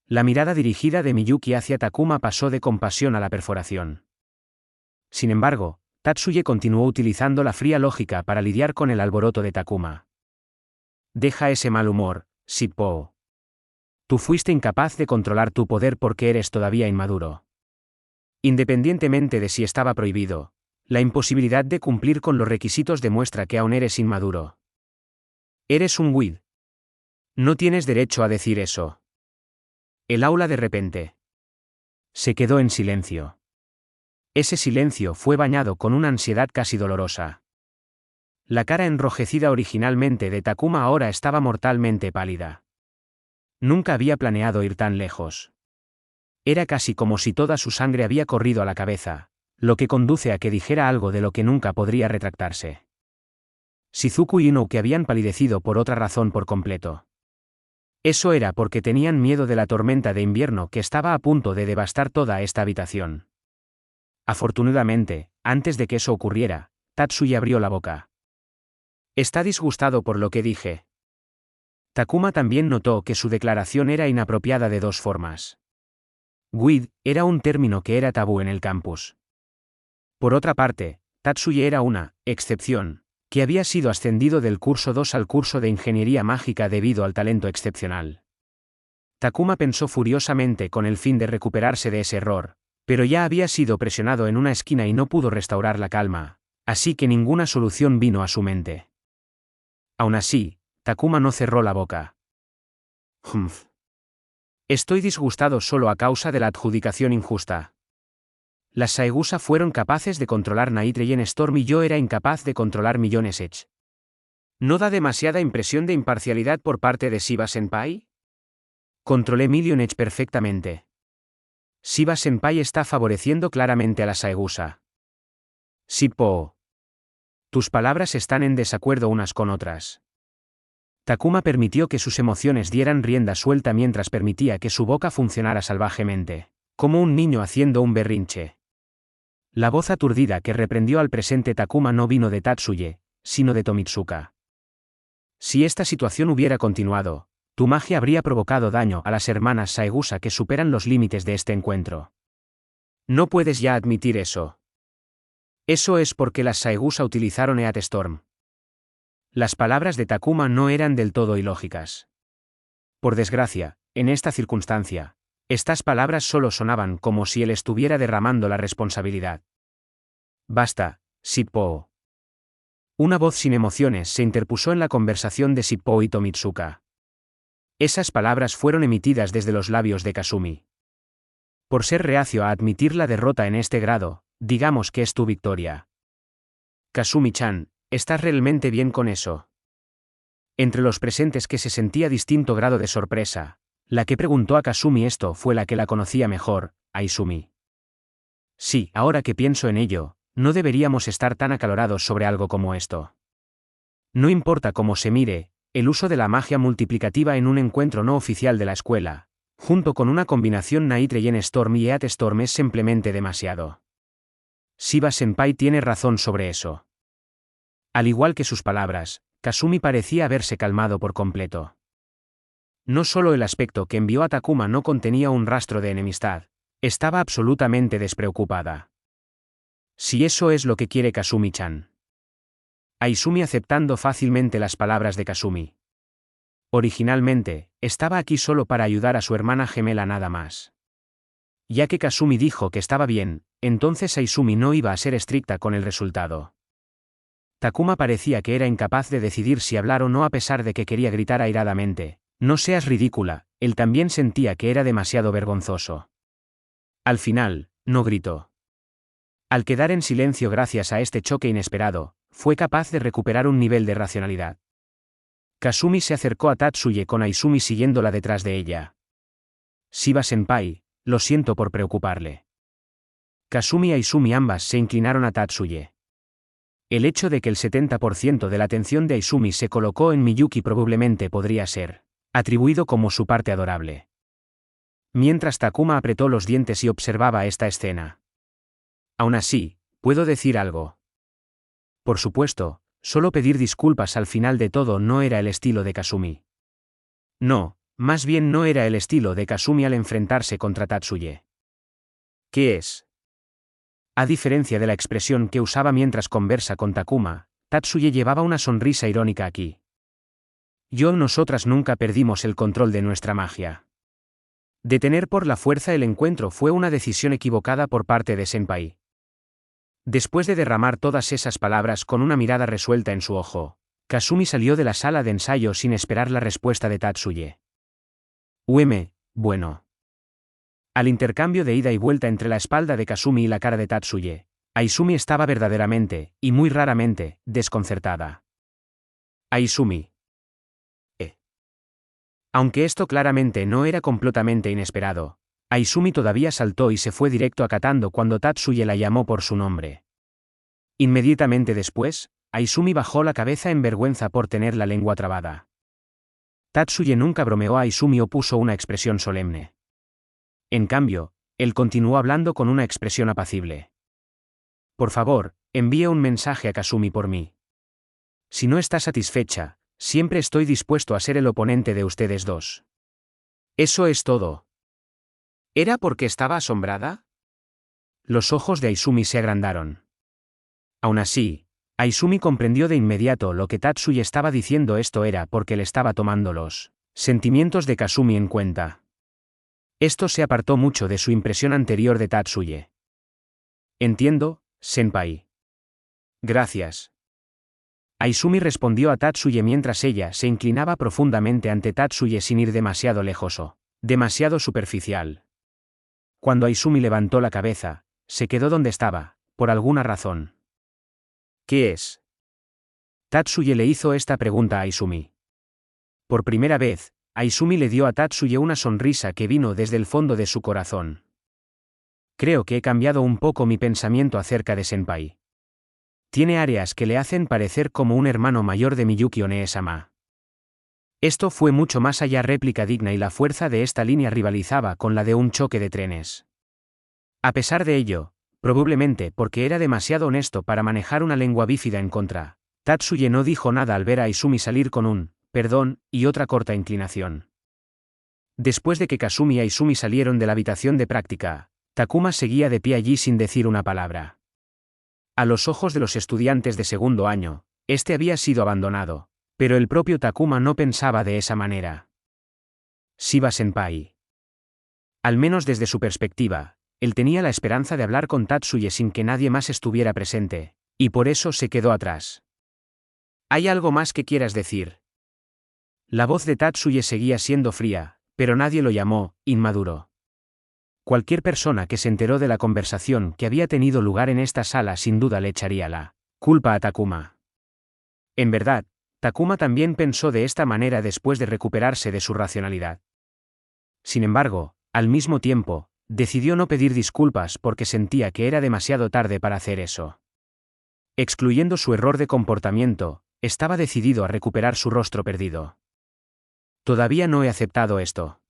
La mirada dirigida de Miyuki hacia Takuma pasó de compasión a la perforación. Sin embargo, Tatsuye continuó utilizando la fría lógica para lidiar con el alboroto de Takuma. Deja ese mal humor, Shippo. Tú fuiste incapaz de controlar tu poder porque eres todavía inmaduro. Independientemente de si estaba prohibido, la imposibilidad de cumplir con los requisitos demuestra que aún eres inmaduro. Eres un Wid. No tienes derecho a decir eso. El aula de repente se quedó en silencio. Ese silencio fue bañado con una ansiedad casi dolorosa. La cara enrojecida originalmente de Takuma ahora estaba mortalmente pálida. Nunca había planeado ir tan lejos. Era casi como si toda su sangre había corrido a la cabeza, lo que conduce a que dijera algo de lo que nunca podría retractarse. Shizuku y Inoue habían palidecido por otra razón por completo. Eso era porque tenían miedo de la tormenta de invierno que estaba a punto de devastar toda esta habitación. Afortunadamente, antes de que eso ocurriera, Tatsuya abrió la boca. ¿Está disgustado por lo que dije? Takuma también notó que su declaración era inapropiada de dos formas. Wid era un término que era tabú en el campus. Por otra parte, Tatsuya era una excepción, que había sido ascendido del curso 2 al curso de ingeniería mágica debido al talento excepcional. Takuma pensó furiosamente con el fin de recuperarse de ese error, pero ya había sido presionado en una esquina y no pudo restaurar la calma, así que ninguna solución vino a su mente. Aún así, Takuma no cerró la boca. Humph. Estoy disgustado solo a causa de la adjudicación injusta. Las Saegusa fueron capaces de controlar Night Rain Storm y yo era incapaz de controlar Millones Edge. ¿No da demasiada impresión de imparcialidad por parte de Shiba Senpai? Controlé Million Edge perfectamente. Shiba Senpai está favoreciendo claramente a la Saegusa. Shippo. Tus palabras están en desacuerdo unas con otras. Takuma permitió que sus emociones dieran rienda suelta mientras permitía que su boca funcionara salvajemente, como un niño haciendo un berrinche. La voz aturdida que reprendió al presente Takuma no vino de Tatsuye, sino de Tomitsuka. Si esta situación hubiera continuado, tu magia habría provocado daño a las hermanas Saegusa que superan los límites de este encuentro. No puedes ya admitir eso. Eso es porque las Saegusa utilizaron Eat Storm. Las palabras de Takuma no eran del todo ilógicas. Por desgracia, en esta circunstancia, estas palabras solo sonaban como si él estuviera derramando la responsabilidad. Basta, Shippo. Una voz sin emociones se interpuso en la conversación de Shippo y Tomitsuka. Esas palabras fueron emitidas desde los labios de Kasumi. Por ser reacio a admitir la derrota en este grado, digamos que es tu victoria. Kasumi-chan, ¿estás realmente bien con eso? Entre los presentes que se sentía distinto grado de sorpresa, la que preguntó a Kasumi esto fue la que la conocía mejor, Aizumi. Sí, ahora que pienso en ello, no deberíamos estar tan acalorados sobre algo como esto. No importa cómo se mire, el uso de la magia multiplicativa en un encuentro no oficial de la escuela, junto con una combinación Night Rain Storm y Eat Storm es simplemente demasiado. Shiba Senpai tiene razón sobre eso. Al igual que sus palabras, Kasumi parecía haberse calmado por completo. No solo el aspecto que envió a Takuma no contenía un rastro de enemistad, estaba absolutamente despreocupada. Si eso es lo que quiere Kasumi-chan. Aizumi aceptando fácilmente las palabras de Kasumi. Originalmente, estaba aquí solo para ayudar a su hermana gemela nada más. Ya que Kasumi dijo que estaba bien, entonces Aizumi no iba a ser estricta con el resultado. Takuma parecía que era incapaz de decidir si hablar o no a pesar de que quería gritar airadamente, «No seas ridícula», él también sentía que era demasiado vergonzoso. Al final, no gritó. Al quedar en silencio gracias a este choque inesperado, fue capaz de recuperar un nivel de racionalidad. Kasumi se acercó a Tatsuye con Aizumi siguiéndola detrás de ella. Shiba Senpai, lo siento por preocuparle. Kasumi y Aizumi ambas se inclinaron a Tatsuye. El hecho de que el 70% de la atención de Aizumi se colocó en Miyuki probablemente podría ser atribuido como su parte adorable. Mientras Takuma apretó los dientes y observaba esta escena. Aún así, ¿puedo decir algo? Por supuesto, solo pedir disculpas al final de todo no era el estilo de Kasumi. No, más bien no era el estilo de Kasumi al enfrentarse contra Tatsuye. ¿Qué es? A diferencia de la expresión que usaba mientras conversa con Takuma, Tatsuye llevaba una sonrisa irónica aquí. Nosotras nunca perdimos el control de nuestra magia. Detener por la fuerza el encuentro fue una decisión equivocada por parte de Senpai. Después de derramar todas esas palabras con una mirada resuelta en su ojo, Kasumi salió de la sala de ensayo sin esperar la respuesta de Tatsuye. Bueno. Al intercambio de ida y vuelta entre la espalda de Kasumi y la cara de Tatsuye, Aizumi estaba verdaderamente, y muy raramente, desconcertada. Aizumi. Aunque esto claramente no era completamente inesperado, Aizumi todavía saltó y se fue directo a Katando cuando Tatsuye la llamó por su nombre. Inmediatamente después, Aizumi bajó la cabeza en vergüenza por tener la lengua trabada. Tatsuye nunca bromeó a Aizumi o puso una expresión solemne. En cambio, él continuó hablando con una expresión apacible. Por favor, envíe un mensaje a Kasumi por mí. Si no está satisfecha, siempre estoy dispuesto a ser el oponente de ustedes dos. Eso es todo. ¿Era porque estaba asombrada? Los ojos de Aizumi se agrandaron. Aún así, Aizumi comprendió de inmediato lo que Tatsuye estaba diciendo. Esto era porque él estaba tomando los sentimientos de Kasumi en cuenta. Esto se apartó mucho de su impresión anterior de Tatsuye. Entiendo, Senpai. Gracias. Aizumi respondió a Tatsuye mientras ella se inclinaba profundamente ante Tatsuye sin ir demasiado lejos o demasiado superficial. Cuando Aizumi levantó la cabeza, se quedó donde estaba, por alguna razón. ¿Qué es? Tatsuye le hizo esta pregunta a Aizumi. Por primera vez, Aizumi le dio a Tatsuye una sonrisa que vino desde el fondo de su corazón. Creo que he cambiado un poco mi pensamiento acerca de Senpai. Tiene áreas que le hacen parecer como un hermano mayor de Miyuki One-sama. Esto fue mucho más allá réplica digna y la fuerza de esta línea rivalizaba con la de un choque de trenes. A pesar de ello, probablemente porque era demasiado honesto para manejar una lengua bífida en contra, Tatsuye no dijo nada al ver a Aizumi salir con un «perdón» y otra corta inclinación. Después de que Kasumi y Aizumi salieron de la habitación de práctica, Takuma seguía de pie allí sin decir una palabra. A los ojos de los estudiantes de segundo año, este había sido abandonado, pero el propio Takuma no pensaba de esa manera. Shiba Senpai. Al menos desde su perspectiva, él tenía la esperanza de hablar con Tatsuye sin que nadie más estuviera presente, y por eso se quedó atrás. ¿Hay algo más que quieras decir? La voz de Tatsuye seguía siendo fría, pero nadie lo llamó inmaduro. Cualquier persona que se enteró de la conversación que había tenido lugar en esta sala sin duda le echaría la culpa a Takuma. En verdad, Takuma también pensó de esta manera después de recuperarse de su racionalidad. Sin embargo, al mismo tiempo, decidió no pedir disculpas porque sentía que era demasiado tarde para hacer eso. Excluyendo su error de comportamiento, estaba decidido a recuperar su rostro perdido. Todavía no he aceptado esto.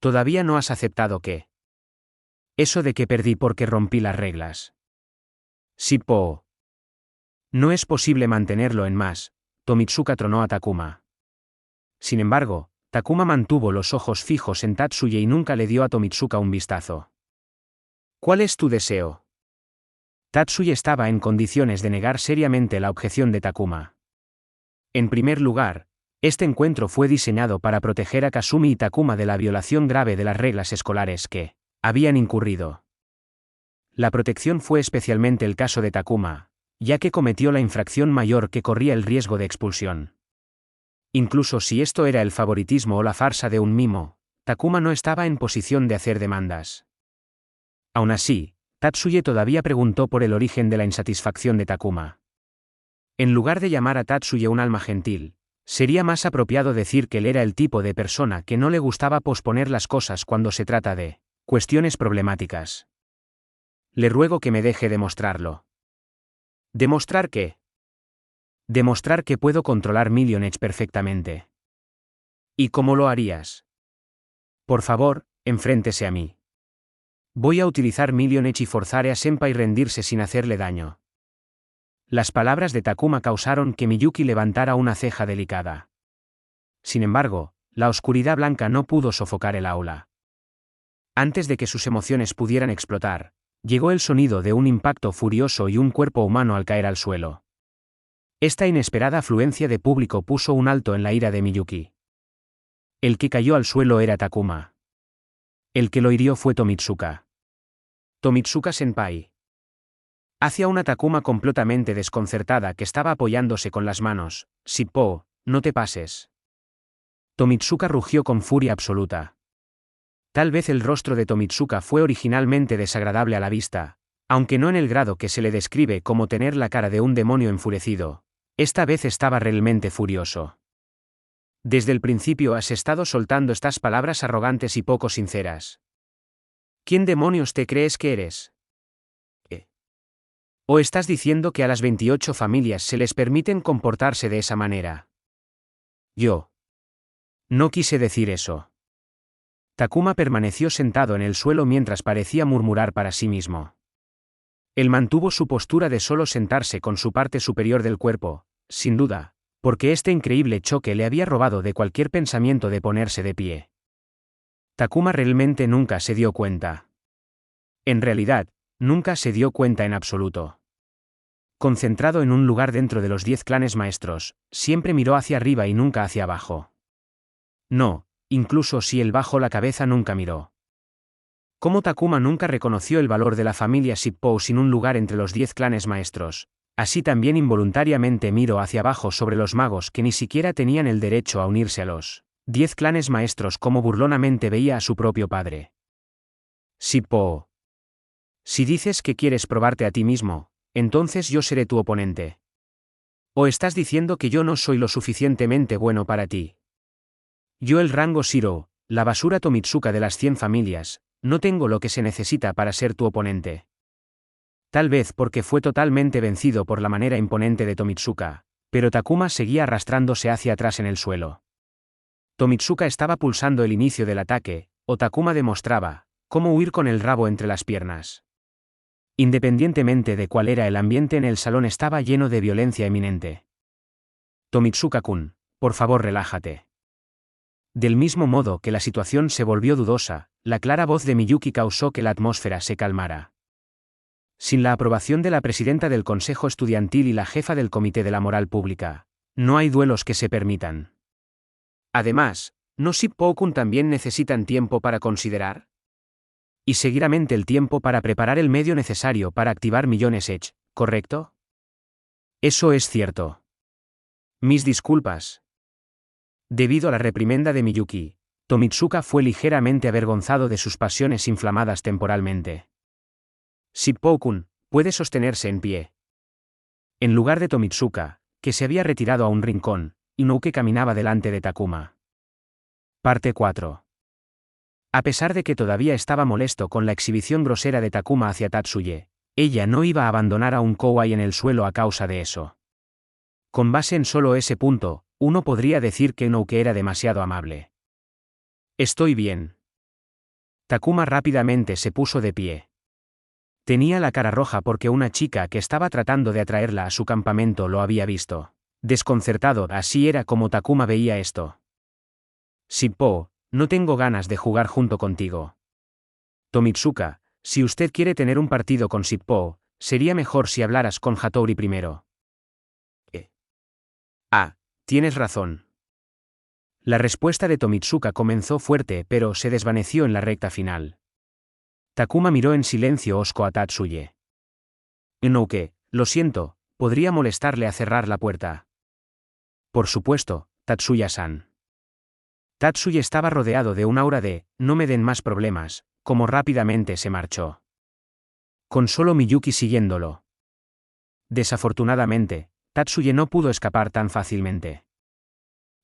¿Todavía no has aceptado qué? Eso de que perdí porque rompí las reglas. Shippo. No es posible mantenerlo en más, Tomitsuka tronó a Takuma. Sin embargo, Takuma mantuvo los ojos fijos en Tatsuya y nunca le dio a Tomitsuka un vistazo. ¿Cuál es tu deseo? Tatsuya estaba en condiciones de negar seriamente la objeción de Takuma. En primer lugar, este encuentro fue diseñado para proteger a Kasumi y Takuma de la violación grave de las reglas escolares que habían incurrido. La protección fue especialmente el caso de Takuma, ya que cometió la infracción mayor que corría el riesgo de expulsión. Incluso si esto era el favoritismo o la farsa de un mimo, Takuma no estaba en posición de hacer demandas. Aún así, Tatsuya todavía preguntó por el origen de la insatisfacción de Takuma. En lugar de llamar a Tatsuya un alma gentil, sería más apropiado decir que él era el tipo de persona que no le gustaba posponer las cosas cuando se trata de cuestiones problemáticas. Le ruego que me deje demostrarlo. ¿Demostrar qué? Demostrar que puedo controlar Million Edge perfectamente. ¿Y cómo lo harías? Por favor, enfréntese a mí. Voy a utilizar Million Edge y forzar a Senpai rendirse sin hacerle daño. Las palabras de Takuma causaron que Miyuki levantara una ceja delicada. Sin embargo, la oscuridad blanca no pudo sofocar el aula. Antes de que sus emociones pudieran explotar, llegó el sonido de un impacto furioso y un cuerpo humano al caer al suelo. Esta inesperada afluencia de público puso un alto en la ira de Miyuki. El que cayó al suelo era Takuma. El que lo hirió fue Tomitsuka. Tomitsuka-senpai. Hacia una Takuma completamente desconcertada que estaba apoyándose con las manos. Shippo, no te pases. Tomitsuka rugió con furia absoluta. Tal vez el rostro de Tomitsuka fue originalmente desagradable a la vista, aunque no en el grado que se le describe como tener la cara de un demonio enfurecido. Esta vez estaba realmente furioso. Desde el principio has estado soltando estas palabras arrogantes y poco sinceras. ¿Quién demonios te crees que eres? ¿O estás diciendo que a las 28 familias se les permiten comportarse de esa manera? Yo. No quise decir eso. Takuma permaneció sentado en el suelo mientras parecía murmurar para sí mismo. Él mantuvo su postura de solo sentarse con su parte superior del cuerpo, sin duda, porque este increíble choque le había robado de cualquier pensamiento de ponerse de pie. Takuma realmente nunca se dio cuenta. En realidad, nunca se dio cuenta en absoluto. Concentrado en un lugar dentro de los 10 clanes maestros, siempre miró hacia arriba y nunca hacia abajo. No, incluso si él bajó la cabeza nunca miró. Como Takuma nunca reconoció el valor de la familia Shippo sin un lugar entre los 10 clanes maestros, así también involuntariamente miró hacia abajo sobre los magos que ni siquiera tenían el derecho a unirse a los 10 clanes maestros como burlonamente veía a su propio padre. Shippo. Si dices que quieres probarte a ti mismo, entonces yo seré tu oponente. ¿O estás diciendo que yo no soy lo suficientemente bueno para ti? Yo el rango Shiro, la basura Tomitsuka de las 100 familias, no tengo lo que se necesita para ser tu oponente. Tal vez porque fue totalmente vencido por la manera imponente de Tomitsuka, pero Takuma seguía arrastrándose hacia atrás en el suelo. Tomitsuka estaba pulsando el inicio del ataque, o Takuma demostraba cómo huir con el rabo entre las piernas. Independientemente de cuál era el ambiente en el salón estaba lleno de violencia eminente. Tomitsuka-kun, por favor relájate. Del mismo modo que la situación se volvió dudosa, la clara voz de Miyuki causó que la atmósfera se calmara. Sin la aprobación de la presidenta del Consejo Estudiantil y la jefa del Comité de la Moral Pública, no hay duelos que se permitan. Además, ¿no Shippo-kun también necesitan tiempo para considerar? Y seguidamente el tiempo para preparar el medio necesario para activar Millones Edge, ¿correcto? Eso es cierto. Mis disculpas. Debido a la reprimenda de Miyuki, Tomitsuka fue ligeramente avergonzado de sus pasiones inflamadas temporalmente. Shippo-kun, puede sostenerse en pie. En lugar de Tomitsuka, que se había retirado a un rincón, Inoue caminaba delante de Takuma. Parte 4. A pesar de que todavía estaba molesto con la exhibición grosera de Takuma hacia Tatsuye, ella no iba a abandonar a un Kouai en el suelo a causa de eso. Con base en solo ese punto, uno podría decir que Inoue era demasiado amable. Estoy bien. Takuma rápidamente se puso de pie. Tenía la cara roja porque una chica que estaba tratando de atraerla a su campamento lo había visto. Desconcertado, así era como Takuma veía esto. Shippo, no tengo ganas de jugar junto contigo. Tomitsuka, si usted quiere tener un partido con Shippo, sería mejor si hablaras con Hattori primero. Tienes razón. La respuesta de Tomitsuka comenzó fuerte pero se desvaneció en la recta final. Takuma miró en silencio hosco a Tatsuye. Inoue, lo siento, ¿podría molestarle a cerrar la puerta? Por supuesto, Tatsuya-san. Tatsuya estaba rodeado de un aura de, no me den más problemas, como rápidamente se marchó. Con solo Miyuki siguiéndolo. Desafortunadamente, Tatsuya no pudo escapar tan fácilmente.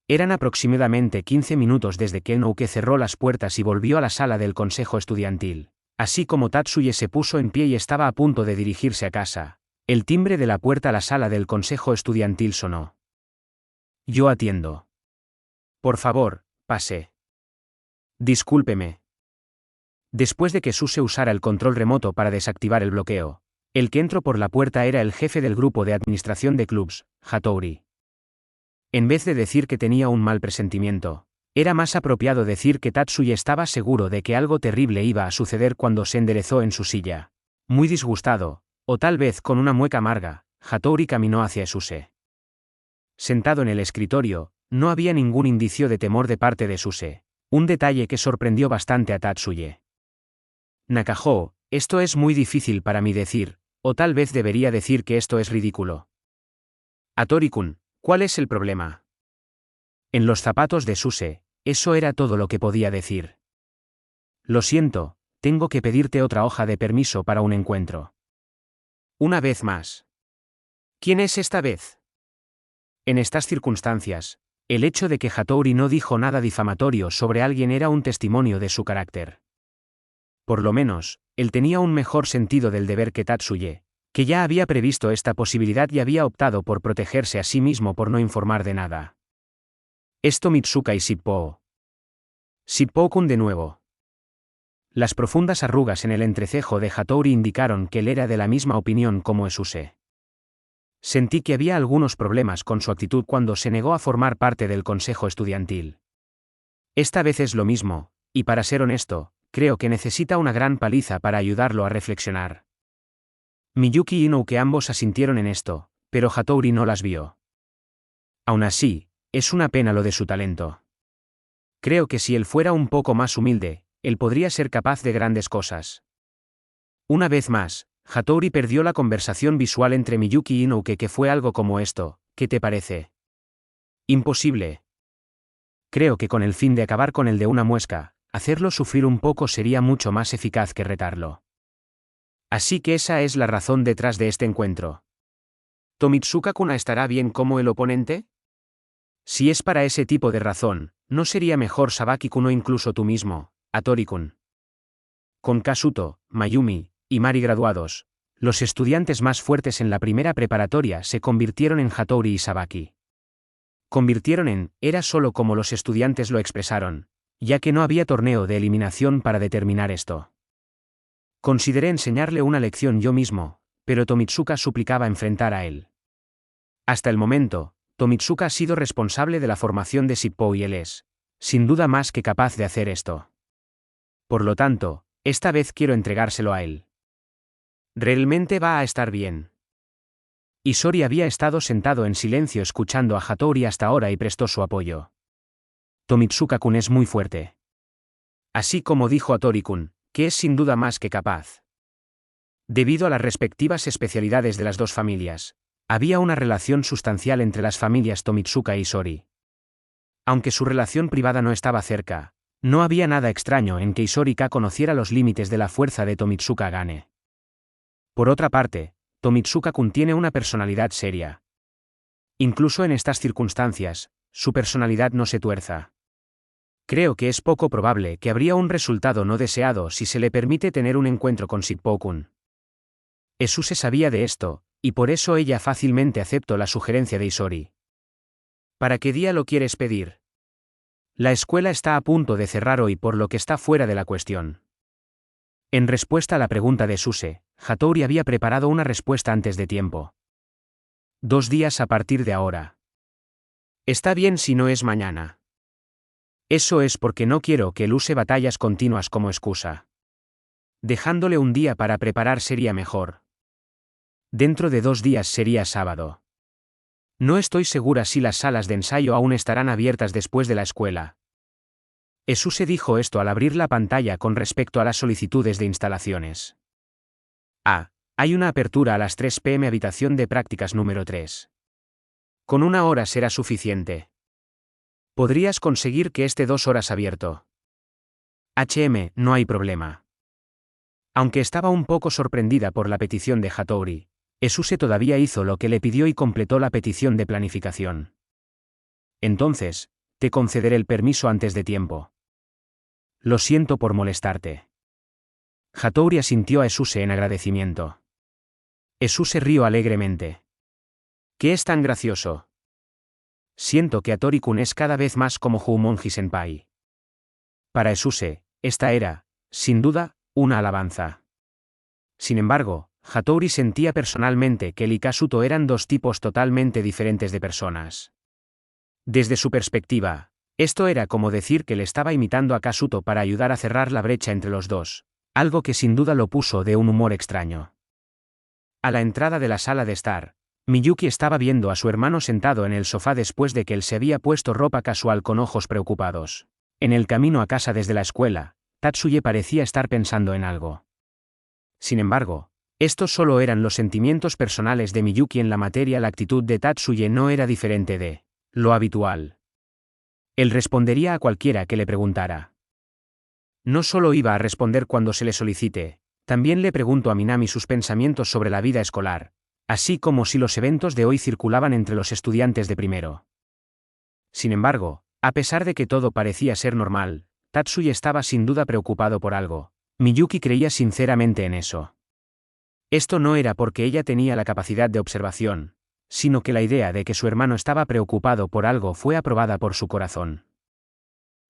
Eran aproximadamente 15 minutos desde que Inoue cerró las puertas y volvió a la sala del consejo estudiantil. Así como Tatsuya se puso en pie y estaba a punto de dirigirse a casa, el timbre de la puerta a la sala del consejo estudiantil sonó. Yo atiendo. Por favor, pase. Discúlpeme. Después de que Suse usara el control remoto para desactivar el bloqueo, el que entró por la puerta era el jefe del grupo de administración de clubs, Hattori. En vez de decir que tenía un mal presentimiento, era más apropiado decir que Tatsuya estaba seguro de que algo terrible iba a suceder cuando se enderezó en su silla. Muy disgustado, o tal vez con una mueca amarga, Hattori caminó hacia Suse. Sentado en el escritorio, no había ningún indicio de temor de parte de Suse, un detalle que sorprendió bastante a Tatsuya. Nakajo, esto es muy difícil para mí decir, o tal vez debería decir que esto es ridículo. Hattori-kun, ¿cuál es el problema? En los zapatos de Suse, eso era todo lo que podía decir. Lo siento, tengo que pedirte otra hoja de permiso para un encuentro. Una vez más. ¿Quién es esta vez? En estas circunstancias, el hecho de que Hattori no dijo nada difamatorio sobre alguien era un testimonio de su carácter. Por lo menos, él tenía un mejor sentido del deber que Tatsuya, que ya había previsto esta posibilidad y había optado por protegerse a sí mismo por no informar de nada. Es Tomitsuka y Shippo. Shippo-kun de nuevo. Las profundas arrugas en el entrecejo de Hattori indicaron que él era de la misma opinión como Suse. Sentí que había algunos problemas con su actitud cuando se negó a formar parte del consejo estudiantil. Esta vez es lo mismo, y para ser honesto, creo que necesita una gran paliza para ayudarlo a reflexionar. Miyuki y Inoue ambos asintieron en esto, pero Hattori no las vio. Aún así, es una pena lo de su talento. Creo que si él fuera un poco más humilde, él podría ser capaz de grandes cosas. Una vez más, Hattori perdió la conversación visual entre Miyuki y Inoue que fue algo como esto, ¿qué te parece? Imposible. Creo que con el fin de acabar con el de una muesca, hacerlo sufrir un poco sería mucho más eficaz que retarlo. Así que esa es la razón detrás de este encuentro. ¿Tomitsuka-kun estará bien como el oponente? Si es para ese tipo de razón, ¿no sería mejor Sabaki-kun o incluso tú mismo, Hattori-kun? Con Kasuto, Mayumi y Mari graduados, los estudiantes más fuertes en la primera preparatoria se convirtieron en Hattori y Sabaki. Convirtieron en, era solo como los estudiantes lo expresaron, ya que no había torneo de eliminación para determinar esto. Consideré enseñarle una lección yo mismo, pero Tomitsuka suplicaba enfrentar a él. Hasta el momento, Tomitsuka ha sido responsable de la formación de Shippo y él es, sin duda más que capaz de hacer esto. Por lo tanto, esta vez quiero entregárselo a él. Realmente va a estar bien. Isori había estado sentado en silencio escuchando a Hattori hasta ahora y prestó su apoyo. Tomitsuka-kun es muy fuerte. Así como dijo Hattori-kun, que es sin duda más que capaz. Debido a las respectivas especialidades de las dos familias, había una relación sustancial entre las familias Tomitsuka y Isori. Aunque su relación privada no estaba cerca, no había nada extraño en que Isori-ka conociera los límites de la fuerza de Tomitsuka Gane. Por otra parte, Tomitsuka-kun tiene una personalidad seria. Incluso en estas circunstancias, su personalidad no se tuerza. Creo que es poco probable que habría un resultado no deseado si se le permite tener un encuentro con Shippo-kun. Esuse sabía de esto, y por eso ella fácilmente aceptó la sugerencia de Isori. ¿Para qué día lo quieres pedir? La escuela está a punto de cerrar hoy, por lo que está fuera de la cuestión. En respuesta a la pregunta de Esuse, Hattori había preparado una respuesta antes de tiempo. 2 días a partir de ahora. Está bien si no es mañana. Eso es porque no quiero que él use batallas continuas como excusa. Dejándole un día para preparar sería mejor. Dentro de 2 días sería sábado. No estoy segura si las salas de ensayo aún estarán abiertas después de la escuela. Esuse dijo esto al abrir la pantalla con respecto a las solicitudes de instalaciones. Hay una apertura a las 3 p.m. habitación de prácticas número 3. Con 1 hora será suficiente. ¿Podrías conseguir que esté 2 horas abierto? No hay problema. Aunque estaba un poco sorprendida por la petición de Hattori, Esuse todavía hizo lo que le pidió y completó la petición de planificación. Entonces, te concederé el permiso antes de tiempo. Lo siento por molestarte. Hattori asintió a Esuse en agradecimiento. Esuse rió alegremente. ¿Qué es tan gracioso? Siento que Hattori-kun es cada vez más como Houmonji-senpai. Para Esuse, esta era, sin duda, una alabanza. Sin embargo, Hattori sentía personalmente que él y Kasuto eran 2 tipos totalmente diferentes de personas. Desde su perspectiva, esto era como decir que le estaba imitando a Kasuto para ayudar a cerrar la brecha entre los dos, algo que sin duda lo puso de un humor extraño. A la entrada de la sala de estar, Miyuki estaba viendo a su hermano sentado en el sofá después de que él se había puesto ropa casual con ojos preocupados. En el camino a casa desde la escuela, Tatsuye parecía estar pensando en algo. Sin embargo, estos solo eran los sentimientos personales de Miyuki en la materia. La actitud de Tatsuye no era diferente de lo habitual. Él respondería a cualquiera que le preguntara. No solo iba a responder cuando se le solicite, también le preguntó a Minami sus pensamientos sobre la vida escolar, así como si los eventos de hoy circulaban entre los estudiantes de primero. Sin embargo, a pesar de que todo parecía ser normal, Tatsuye estaba sin duda preocupado por algo. Miyuki creía sinceramente en eso. Esto no era porque ella tenía la capacidad de observación, sino que la idea de que su hermano estaba preocupado por algo fue aprobada por su corazón.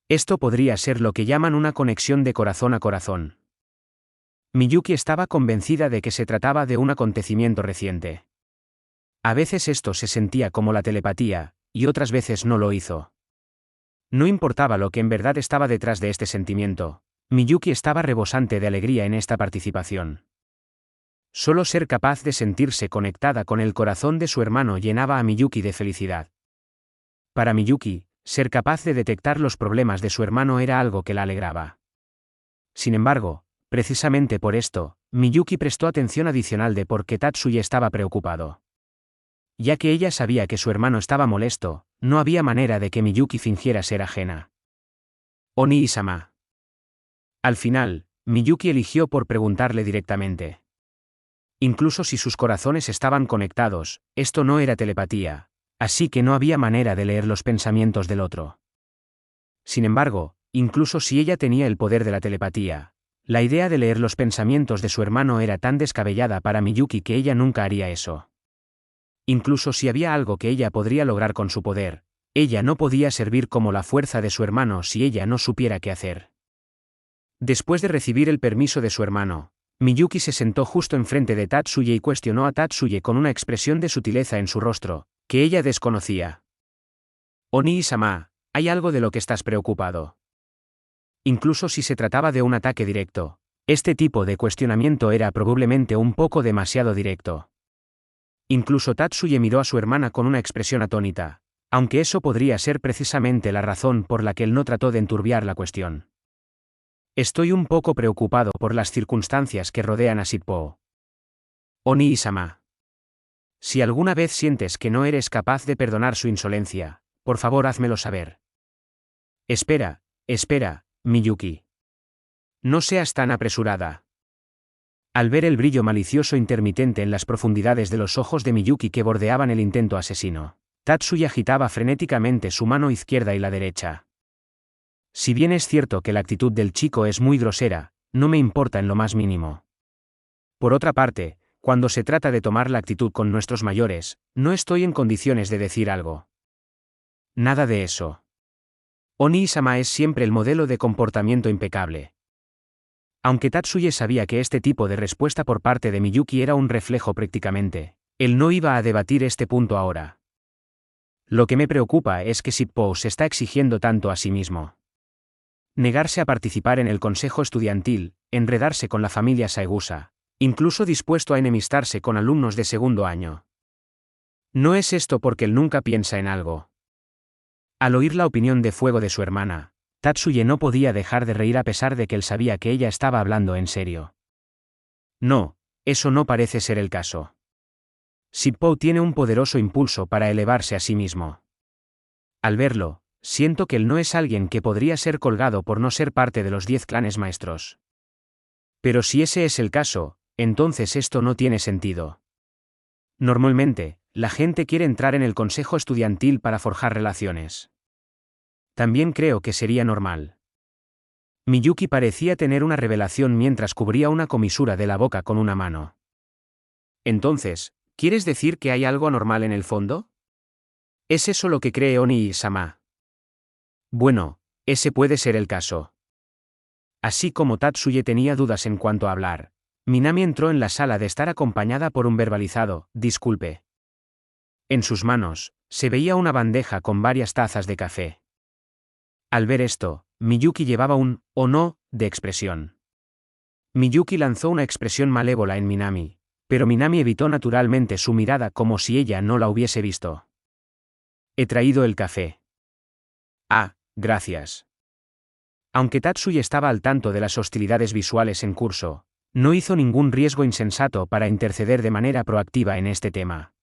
Esto podría ser lo que llaman una conexión de corazón a corazón. Miyuki estaba convencida de que se trataba de un acontecimiento reciente. A veces esto se sentía como la telepatía, y otras veces no lo hizo. No importaba lo que en verdad estaba detrás de este sentimiento, Miyuki estaba rebosante de alegría en esta participación. Solo ser capaz de sentirse conectada con el corazón de su hermano llenaba a Miyuki de felicidad. Para Miyuki, ser capaz de detectar los problemas de su hermano era algo que la alegraba. Sin embargo, precisamente por esto, Miyuki prestó atención adicional de por qué Tatsuya estaba preocupado. Ya que ella sabía que su hermano estaba molesto, no había manera de que Miyuki fingiera ser ajena. Oni-sama. Al final, Miyuki eligió por preguntarle directamente. Incluso si sus corazones estaban conectados, esto no era telepatía, así que no había manera de leer los pensamientos del otro. Sin embargo, incluso si ella tenía el poder de la telepatía, la idea de leer los pensamientos de su hermano era tan descabellada para Miyuki que ella nunca haría eso. Incluso si había algo que ella podría lograr con su poder, ella no podía servir como la fuerza de su hermano si ella no supiera qué hacer. Después de recibir el permiso de su hermano, Miyuki se sentó justo enfrente de Tatsuye y cuestionó a Tatsuye con una expresión de sutileza en su rostro, que ella desconocía. Oni-sama, ¿hay algo de lo que estás preocupado? Incluso si se trataba de un ataque directo, este tipo de cuestionamiento era probablemente un poco demasiado directo. Incluso Tatsuye miró a su hermana con una expresión atónita, aunque eso podría ser precisamente la razón por la que él no trató de enturbiar la cuestión. Estoy un poco preocupado por las circunstancias que rodean a Shippo. Oni-sama. Si alguna vez sientes que no eres capaz de perdonar su insolencia, por favor házmelo saber. Espera, Miyuki. No seas tan apresurada. Al ver el brillo malicioso intermitente en las profundidades de los ojos de Miyuki que bordeaban el intento asesino, Tatsuya agitaba frenéticamente su mano izquierda y la derecha. Si bien es cierto que la actitud del chico es muy grosera, no me importa en lo más mínimo. Por otra parte, cuando se trata de tomar la actitud con nuestros mayores, no estoy en condiciones de decir algo. Nada de eso. Oni-sama es siempre el modelo de comportamiento impecable. Aunque Tatsuya sabía que este tipo de respuesta por parte de Miyuki era un reflejo prácticamente, él no iba a debatir este punto ahora. Lo que me preocupa es que Shippo se está exigiendo tanto a sí mismo. Negarse a participar en el consejo estudiantil, enredarse con la familia Saegusa, incluso dispuesto a enemistarse con alumnos de segundo año. No es esto porque él nunca piensa en algo. Al oír la opinión de fuego de su hermana, Tatsuya no podía dejar de reír a pesar de que él sabía que ella estaba hablando en serio. No, eso no parece ser el caso. Shippo tiene un poderoso impulso para elevarse a sí mismo. Al verlo, siento que él no es alguien que podría ser colgado por no ser parte de los 10 clanes maestros. Pero si ese es el caso, entonces esto no tiene sentido. Normalmente, la gente quiere entrar en el consejo estudiantil para forjar relaciones. También creo que sería normal. Miyuki parecía tener una revelación mientras cubría una comisura de la boca con una mano. Entonces, ¿quieres decir que hay algo anormal en el fondo? ¿Es eso lo que cree Oni-sama? Bueno, ese puede ser el caso. Así como Tatsuya tenía dudas en cuanto a hablar, Minami entró en la sala de estar acompañada por un verbalizado, disculpe. En sus manos, se veía una bandeja con varias tazas de café. Al ver esto, Miyuki llevaba un «oh no» de expresión. Miyuki lanzó una expresión malévola en Minami, pero Minami evitó naturalmente su mirada como si ella no la hubiese visto. He traído el café. Ah, gracias. Aunque Tatsuya estaba al tanto de las hostilidades visuales en curso, no hizo ningún riesgo insensato para interceder de manera proactiva en este tema.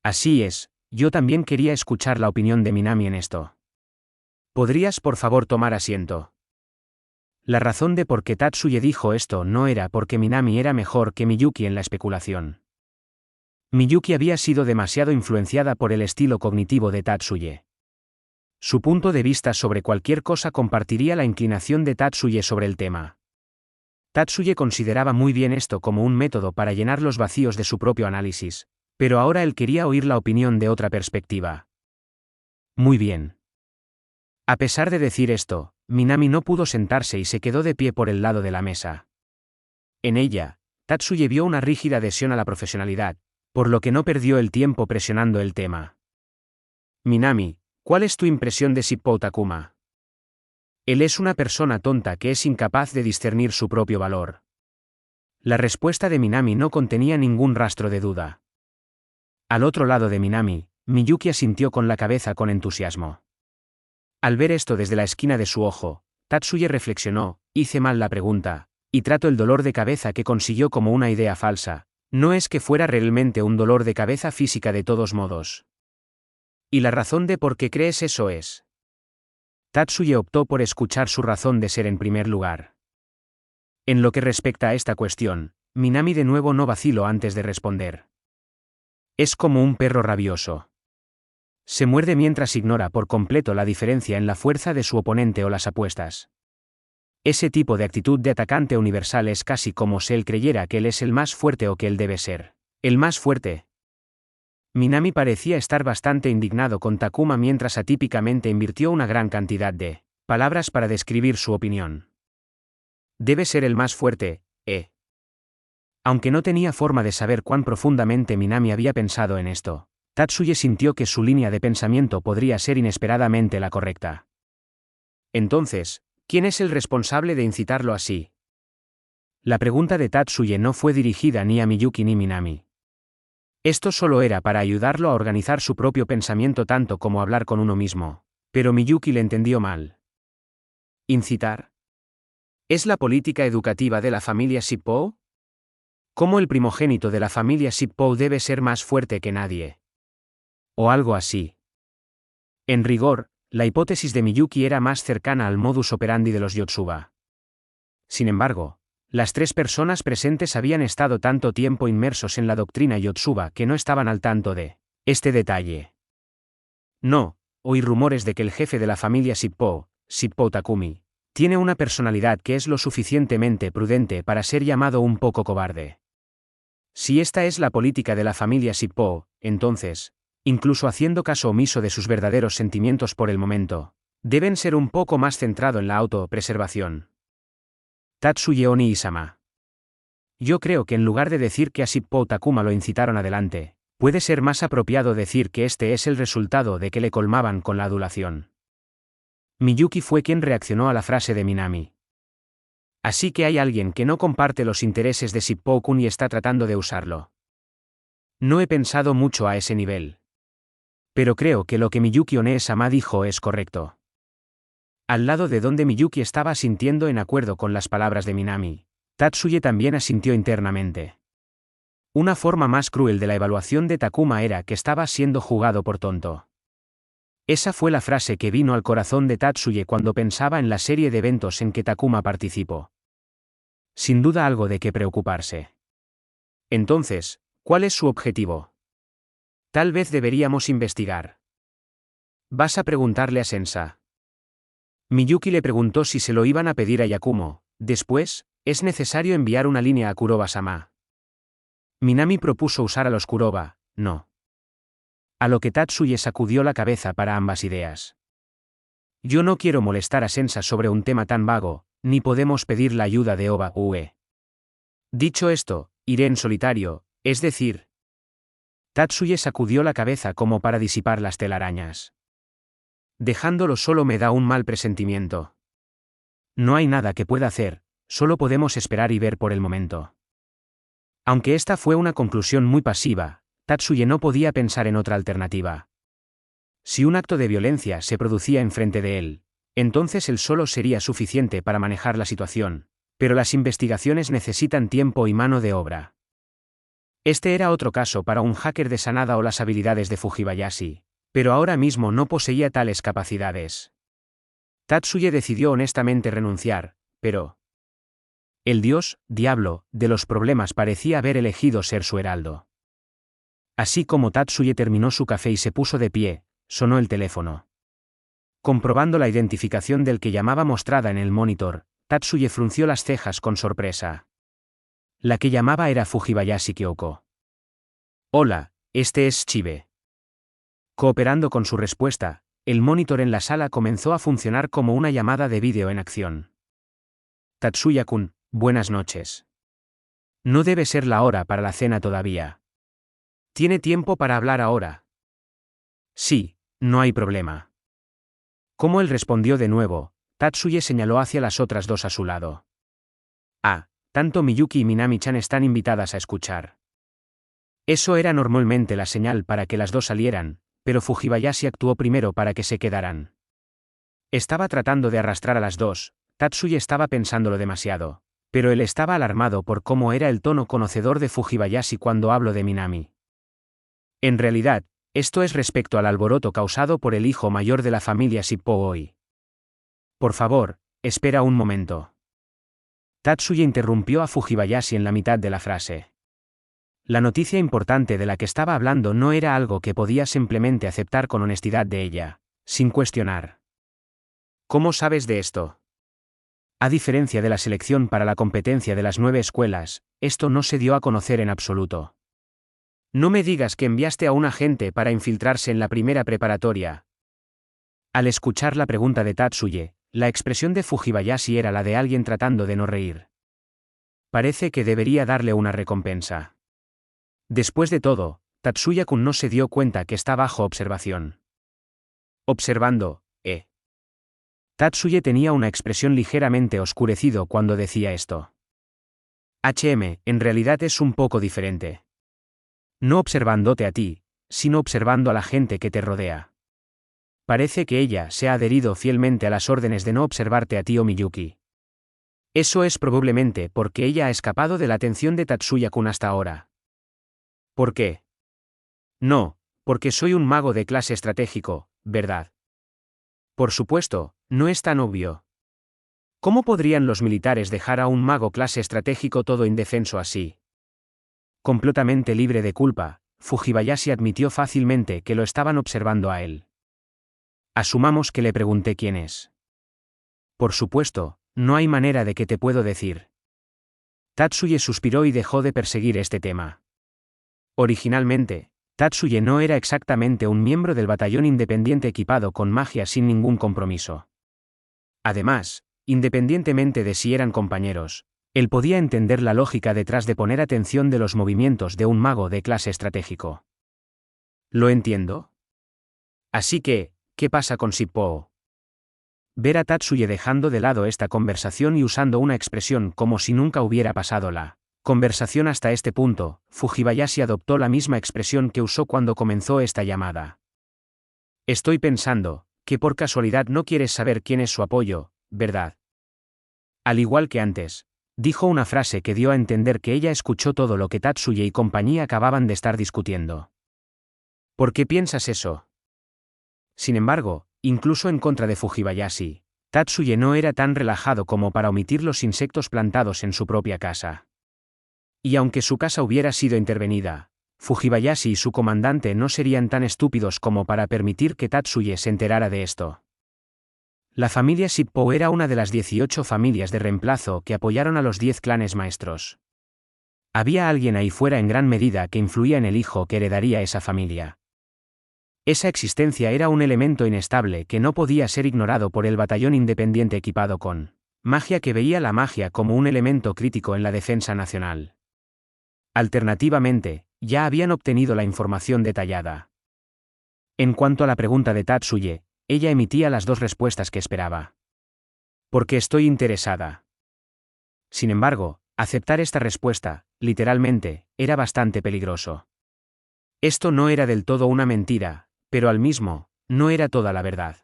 Así es, yo también quería escuchar la opinión de Minami en esto. ¿Podrías por favor tomar asiento? La razón de por qué Tatsuya dijo esto no era porque Minami era mejor que Miyuki en la especulación. Miyuki había sido demasiado influenciada por el estilo cognitivo de Tatsuya. Su punto de vista sobre cualquier cosa compartiría la inclinación de Tatsuya sobre el tema. Tatsuya consideraba muy bien esto como un método para llenar los vacíos de su propio análisis, pero ahora él quería oír la opinión de otra perspectiva. Muy bien. A pesar de decir esto, Minami no pudo sentarse y se quedó de pie por el lado de la mesa. En ella, Tatsuya vio una rígida adhesión a la profesionalidad, por lo que no perdió el tiempo presionando el tema. Minami, ¿cuál es tu impresión de Shippo Takuma? Él es una persona tonta que es incapaz de discernir su propio valor. La respuesta de Minami no contenía ningún rastro de duda. Al otro lado de Minami, Miyuki asintió con la cabeza con entusiasmo. Al ver esto desde la esquina de su ojo, Tatsuya reflexionó, hice mal la pregunta, y trato el dolor de cabeza que consiguió como una idea falsa, no es que fuera realmente un dolor de cabeza física de todos modos. ¿Y la razón de por qué crees eso es? Tatsuya optó por escuchar su razón de ser en primer lugar. En lo que respecta a esta cuestión, Minami de nuevo no vaciló antes de responder. Es como un perro rabioso. Se muerde mientras ignora por completo la diferencia en la fuerza de su oponente o las apuestas. Ese tipo de actitud de atacante universal es casi como si él creyera que él es el más fuerte o que él debe ser el más fuerte. Minami parecía estar bastante indignado con Takuma mientras atípicamente invirtió una gran cantidad de palabras para describir su opinión. Debe ser el más fuerte, Aunque no tenía forma de saber cuán profundamente Minami había pensado en esto, Tatsuya sintió que su línea de pensamiento podría ser inesperadamente la correcta. Entonces, ¿quién es el responsable de incitarlo así? La pregunta de Tatsuya no fue dirigida ni a Miyuki ni Minami. Esto solo era para ayudarlo a organizar su propio pensamiento tanto como hablar con uno mismo, pero Miyuki le entendió mal. ¿Incitar? ¿Es la política educativa de la familia Shippo? ¿Cómo el primogénito de la familia Shippo debe ser más fuerte que nadie? O algo así. En rigor, la hipótesis de Miyuki era más cercana al modus operandi de los Yotsuba. Sin embargo, las tres personas presentes habían estado tanto tiempo inmersos en la doctrina Yotsuba que no estaban al tanto de este detalle. No, oí rumores de que el jefe de la familia Shippo Takumi, tiene una personalidad que es lo suficientemente prudente para ser llamado un poco cobarde. Si esta es la política de la familia Shippo, entonces, incluso haciendo caso omiso de sus verdaderos sentimientos por el momento, deben ser un poco más centrado en la autopreservación. Tatsuya Oni-sama. Yo creo que en lugar de decir que a Shippo Takuma lo incitaron adelante, puede ser más apropiado decir que este es el resultado de que le colmaban con la adulación. Miyuki fue quien reaccionó a la frase de Minami. Así que hay alguien que no comparte los intereses de Shippo-kun y está tratando de usarlo. No he pensado mucho a ese nivel. Pero creo que lo que Miyuki One-sama dijo es correcto. Al lado de donde Miyuki estaba asintiendo en acuerdo con las palabras de Minami, Tatsuya también asintió internamente. Una forma más cruel de la evaluación de Takuma era que estaba siendo jugado por tonto. Esa fue la frase que vino al corazón de Tatsuya cuando pensaba en la serie de eventos en que Takuma participó. Sin duda algo de qué preocuparse. Entonces, ¿cuál es su objetivo? Tal vez deberíamos investigar. ¿Vas a preguntarle a Sensa? Miyuki le preguntó si se lo iban a pedir a Yakumo. Después, es necesario enviar una línea a Kuroba-sama. Minami propuso usar a los Kuroba, no. A lo que Tatsuya sacudió la cabeza para ambas ideas. Yo no quiero molestar a Sensa sobre un tema tan vago, ni podemos pedir la ayuda de Oba-ue. Dicho esto, iré en solitario, es decir. Tatsuya sacudió la cabeza como para disipar las telarañas. Dejándolo solo me da un mal presentimiento. No hay nada que pueda hacer, solo podemos esperar y ver por el momento. Aunque esta fue una conclusión muy pasiva, Tatsuya no podía pensar en otra alternativa. Si un acto de violencia se producía enfrente de él, entonces él solo sería suficiente para manejar la situación, pero las investigaciones necesitan tiempo y mano de obra. Este era otro caso para un hacker de Sanada o las habilidades de Fujibayashi, pero ahora mismo no poseía tales capacidades. Tatsuya decidió honestamente renunciar, pero el diablo, de los problemas parecía haber elegido ser su heraldo. Así como Tatsuya terminó su café y se puso de pie, sonó el teléfono. Comprobando la identificación del que llamaba mostrada en el monitor, Tatsuya frunció las cejas con sorpresa. La que llamaba era Fujibayashi Kyoko. Hola, este es Chibe. Cooperando con su respuesta, el monitor en la sala comenzó a funcionar como una llamada de vídeo en acción. Tatsuya-kun, buenas noches. No debe ser la hora para la cena todavía. ¿Tiene tiempo para hablar ahora? Sí, no hay problema. Como él respondió de nuevo, Tatsuya señaló hacia las otras dos a su lado. Ah, tanto Miyuki y Minami-chan están invitadas a escuchar. Eso era normalmente la señal para que las dos salieran, pero Fujibayashi actuó primero para que se quedaran. Estaba tratando de arrastrar a las dos, Tatsuya estaba pensándolo demasiado, pero él estaba alarmado por cómo era el tono conocedor de Fujibayashi cuando hablo de Minami. En realidad, esto es respecto al alboroto causado por el hijo mayor de la familia Shippo hoy. Por favor, espera un momento. Tatsuya interrumpió a Fujibayashi en la mitad de la frase. La noticia importante de la que estaba hablando no era algo que podía simplemente aceptar con honestidad de ella, sin cuestionar. ¿Cómo sabes de esto? A diferencia de la selección para la competencia de las 9 escuelas, esto no se dio a conocer en absoluto. No me digas que enviaste a un agente para infiltrarse en la primera preparatoria. Al escuchar la pregunta de Tatsuya, la expresión de Fujibayashi era la de alguien tratando de no reír. Parece que debería darle una recompensa. Después de todo, Tatsuya-kun no se dio cuenta que está bajo observación. Observando, Tatsuya tenía una expresión ligeramente oscurecido cuando decía esto. En realidad es un poco diferente. No observándote a ti, sino observando a la gente que te rodea. Parece que ella se ha adherido fielmente a las órdenes de no observarte a ti o Miyuki. Eso es probablemente porque ella ha escapado de la atención de Tatsuya-kun hasta ahora. ¿Por qué? No, porque soy un mago de clase estratégico, ¿verdad? Por supuesto, no es tan obvio. ¿Cómo podrían los militares dejar a un mago clase estratégico todo indefenso así? Completamente libre de culpa, Fujibayashi admitió fácilmente que lo estaban observando a él. Asumamos que le pregunté quién es. Por supuesto, no hay manera de que te puedo decir. Tatsuye suspiró y dejó de perseguir este tema. Originalmente, Tatsuye no era exactamente un miembro del batallón independiente equipado con magia sin ningún compromiso. Además, independientemente de si eran compañeros, él podía entender la lógica detrás de poner atención de los movimientos de un mago de clase estratégico. ¿Lo entiendo? Así que, ¿qué pasa con Shippo? Ver a Tatsuye dejando de lado esta conversación y usando una expresión como si nunca hubiera pasado la conversación hasta este punto, Fujibayashi adoptó la misma expresión que usó cuando comenzó esta llamada. Estoy pensando, que por casualidad no quieres saber quién es su apoyo, ¿verdad? Al igual que antes, dijo una frase que dio a entender que ella escuchó todo lo que Tatsuye y compañía acababan de estar discutiendo. ¿Por qué piensas eso? Sin embargo, incluso en contra de Fujibayashi, Tatsuye no era tan relajado como para omitir los insectos plantados en su propia casa. Y aunque su casa hubiera sido intervenida, Fujibayashi y su comandante no serían tan estúpidos como para permitir que Tatsuye se enterara de esto. La familia Shippo era una de las 18 familias de reemplazo que apoyaron a los 10 clanes maestros. Había alguien ahí fuera en gran medida que influía en el hijo que heredaría esa familia. Esa existencia era un elemento inestable que no podía ser ignorado por el batallón independiente equipado con magia que veía la magia como un elemento crítico en la defensa nacional. Alternativamente, ya habían obtenido la información detallada. En cuanto a la pregunta de Tatsuye, ella emitía las dos respuestas que esperaba. Porque estoy interesada. Sin embargo, aceptar esta respuesta, literalmente, era bastante peligroso. Esto no era del todo una mentira, pero al mismo, no era toda la verdad.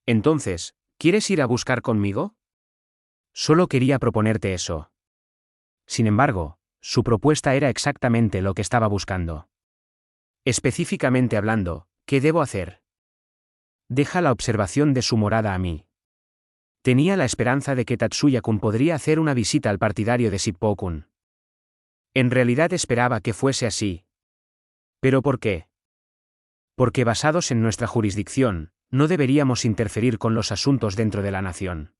Entonces, ¿quieres ir a buscar conmigo? Solo quería proponerte eso. Sin embargo, su propuesta era exactamente lo que estaba buscando. Específicamente hablando, ¿qué debo hacer? Deja la observación de su morada a mí. Tenía la esperanza de que Tatsuya-kun podría hacer una visita al partidario de Shippo-kun. En realidad esperaba que fuese así. ¿Pero por qué? Porque basados en nuestra jurisdicción, no deberíamos interferir con los asuntos dentro de la nación.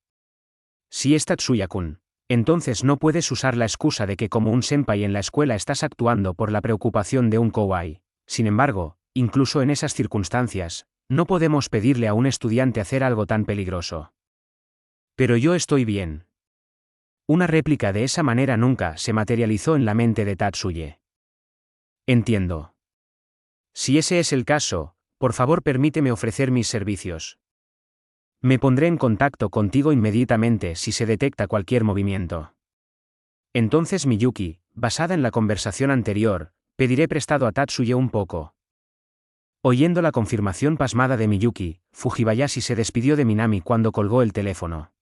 Si es Tatsuya-kun, entonces no puedes usar la excusa de que como un senpai en la escuela estás actuando por la preocupación de un kouai. Sin embargo, incluso en esas circunstancias, no podemos pedirle a un estudiante hacer algo tan peligroso. Pero yo estoy bien. Una réplica de esa manera nunca se materializó en la mente de Tatsuye. Entiendo. Si ese es el caso, por favor permíteme ofrecer mis servicios. Me pondré en contacto contigo inmediatamente si se detecta cualquier movimiento. Entonces Miyuki, basada en la conversación anterior, pediré prestado a Tatsuye un poco. Oyendo la confirmación pasmada de Miyuki, Fujibayashi se despidió de Minami cuando colgó el teléfono.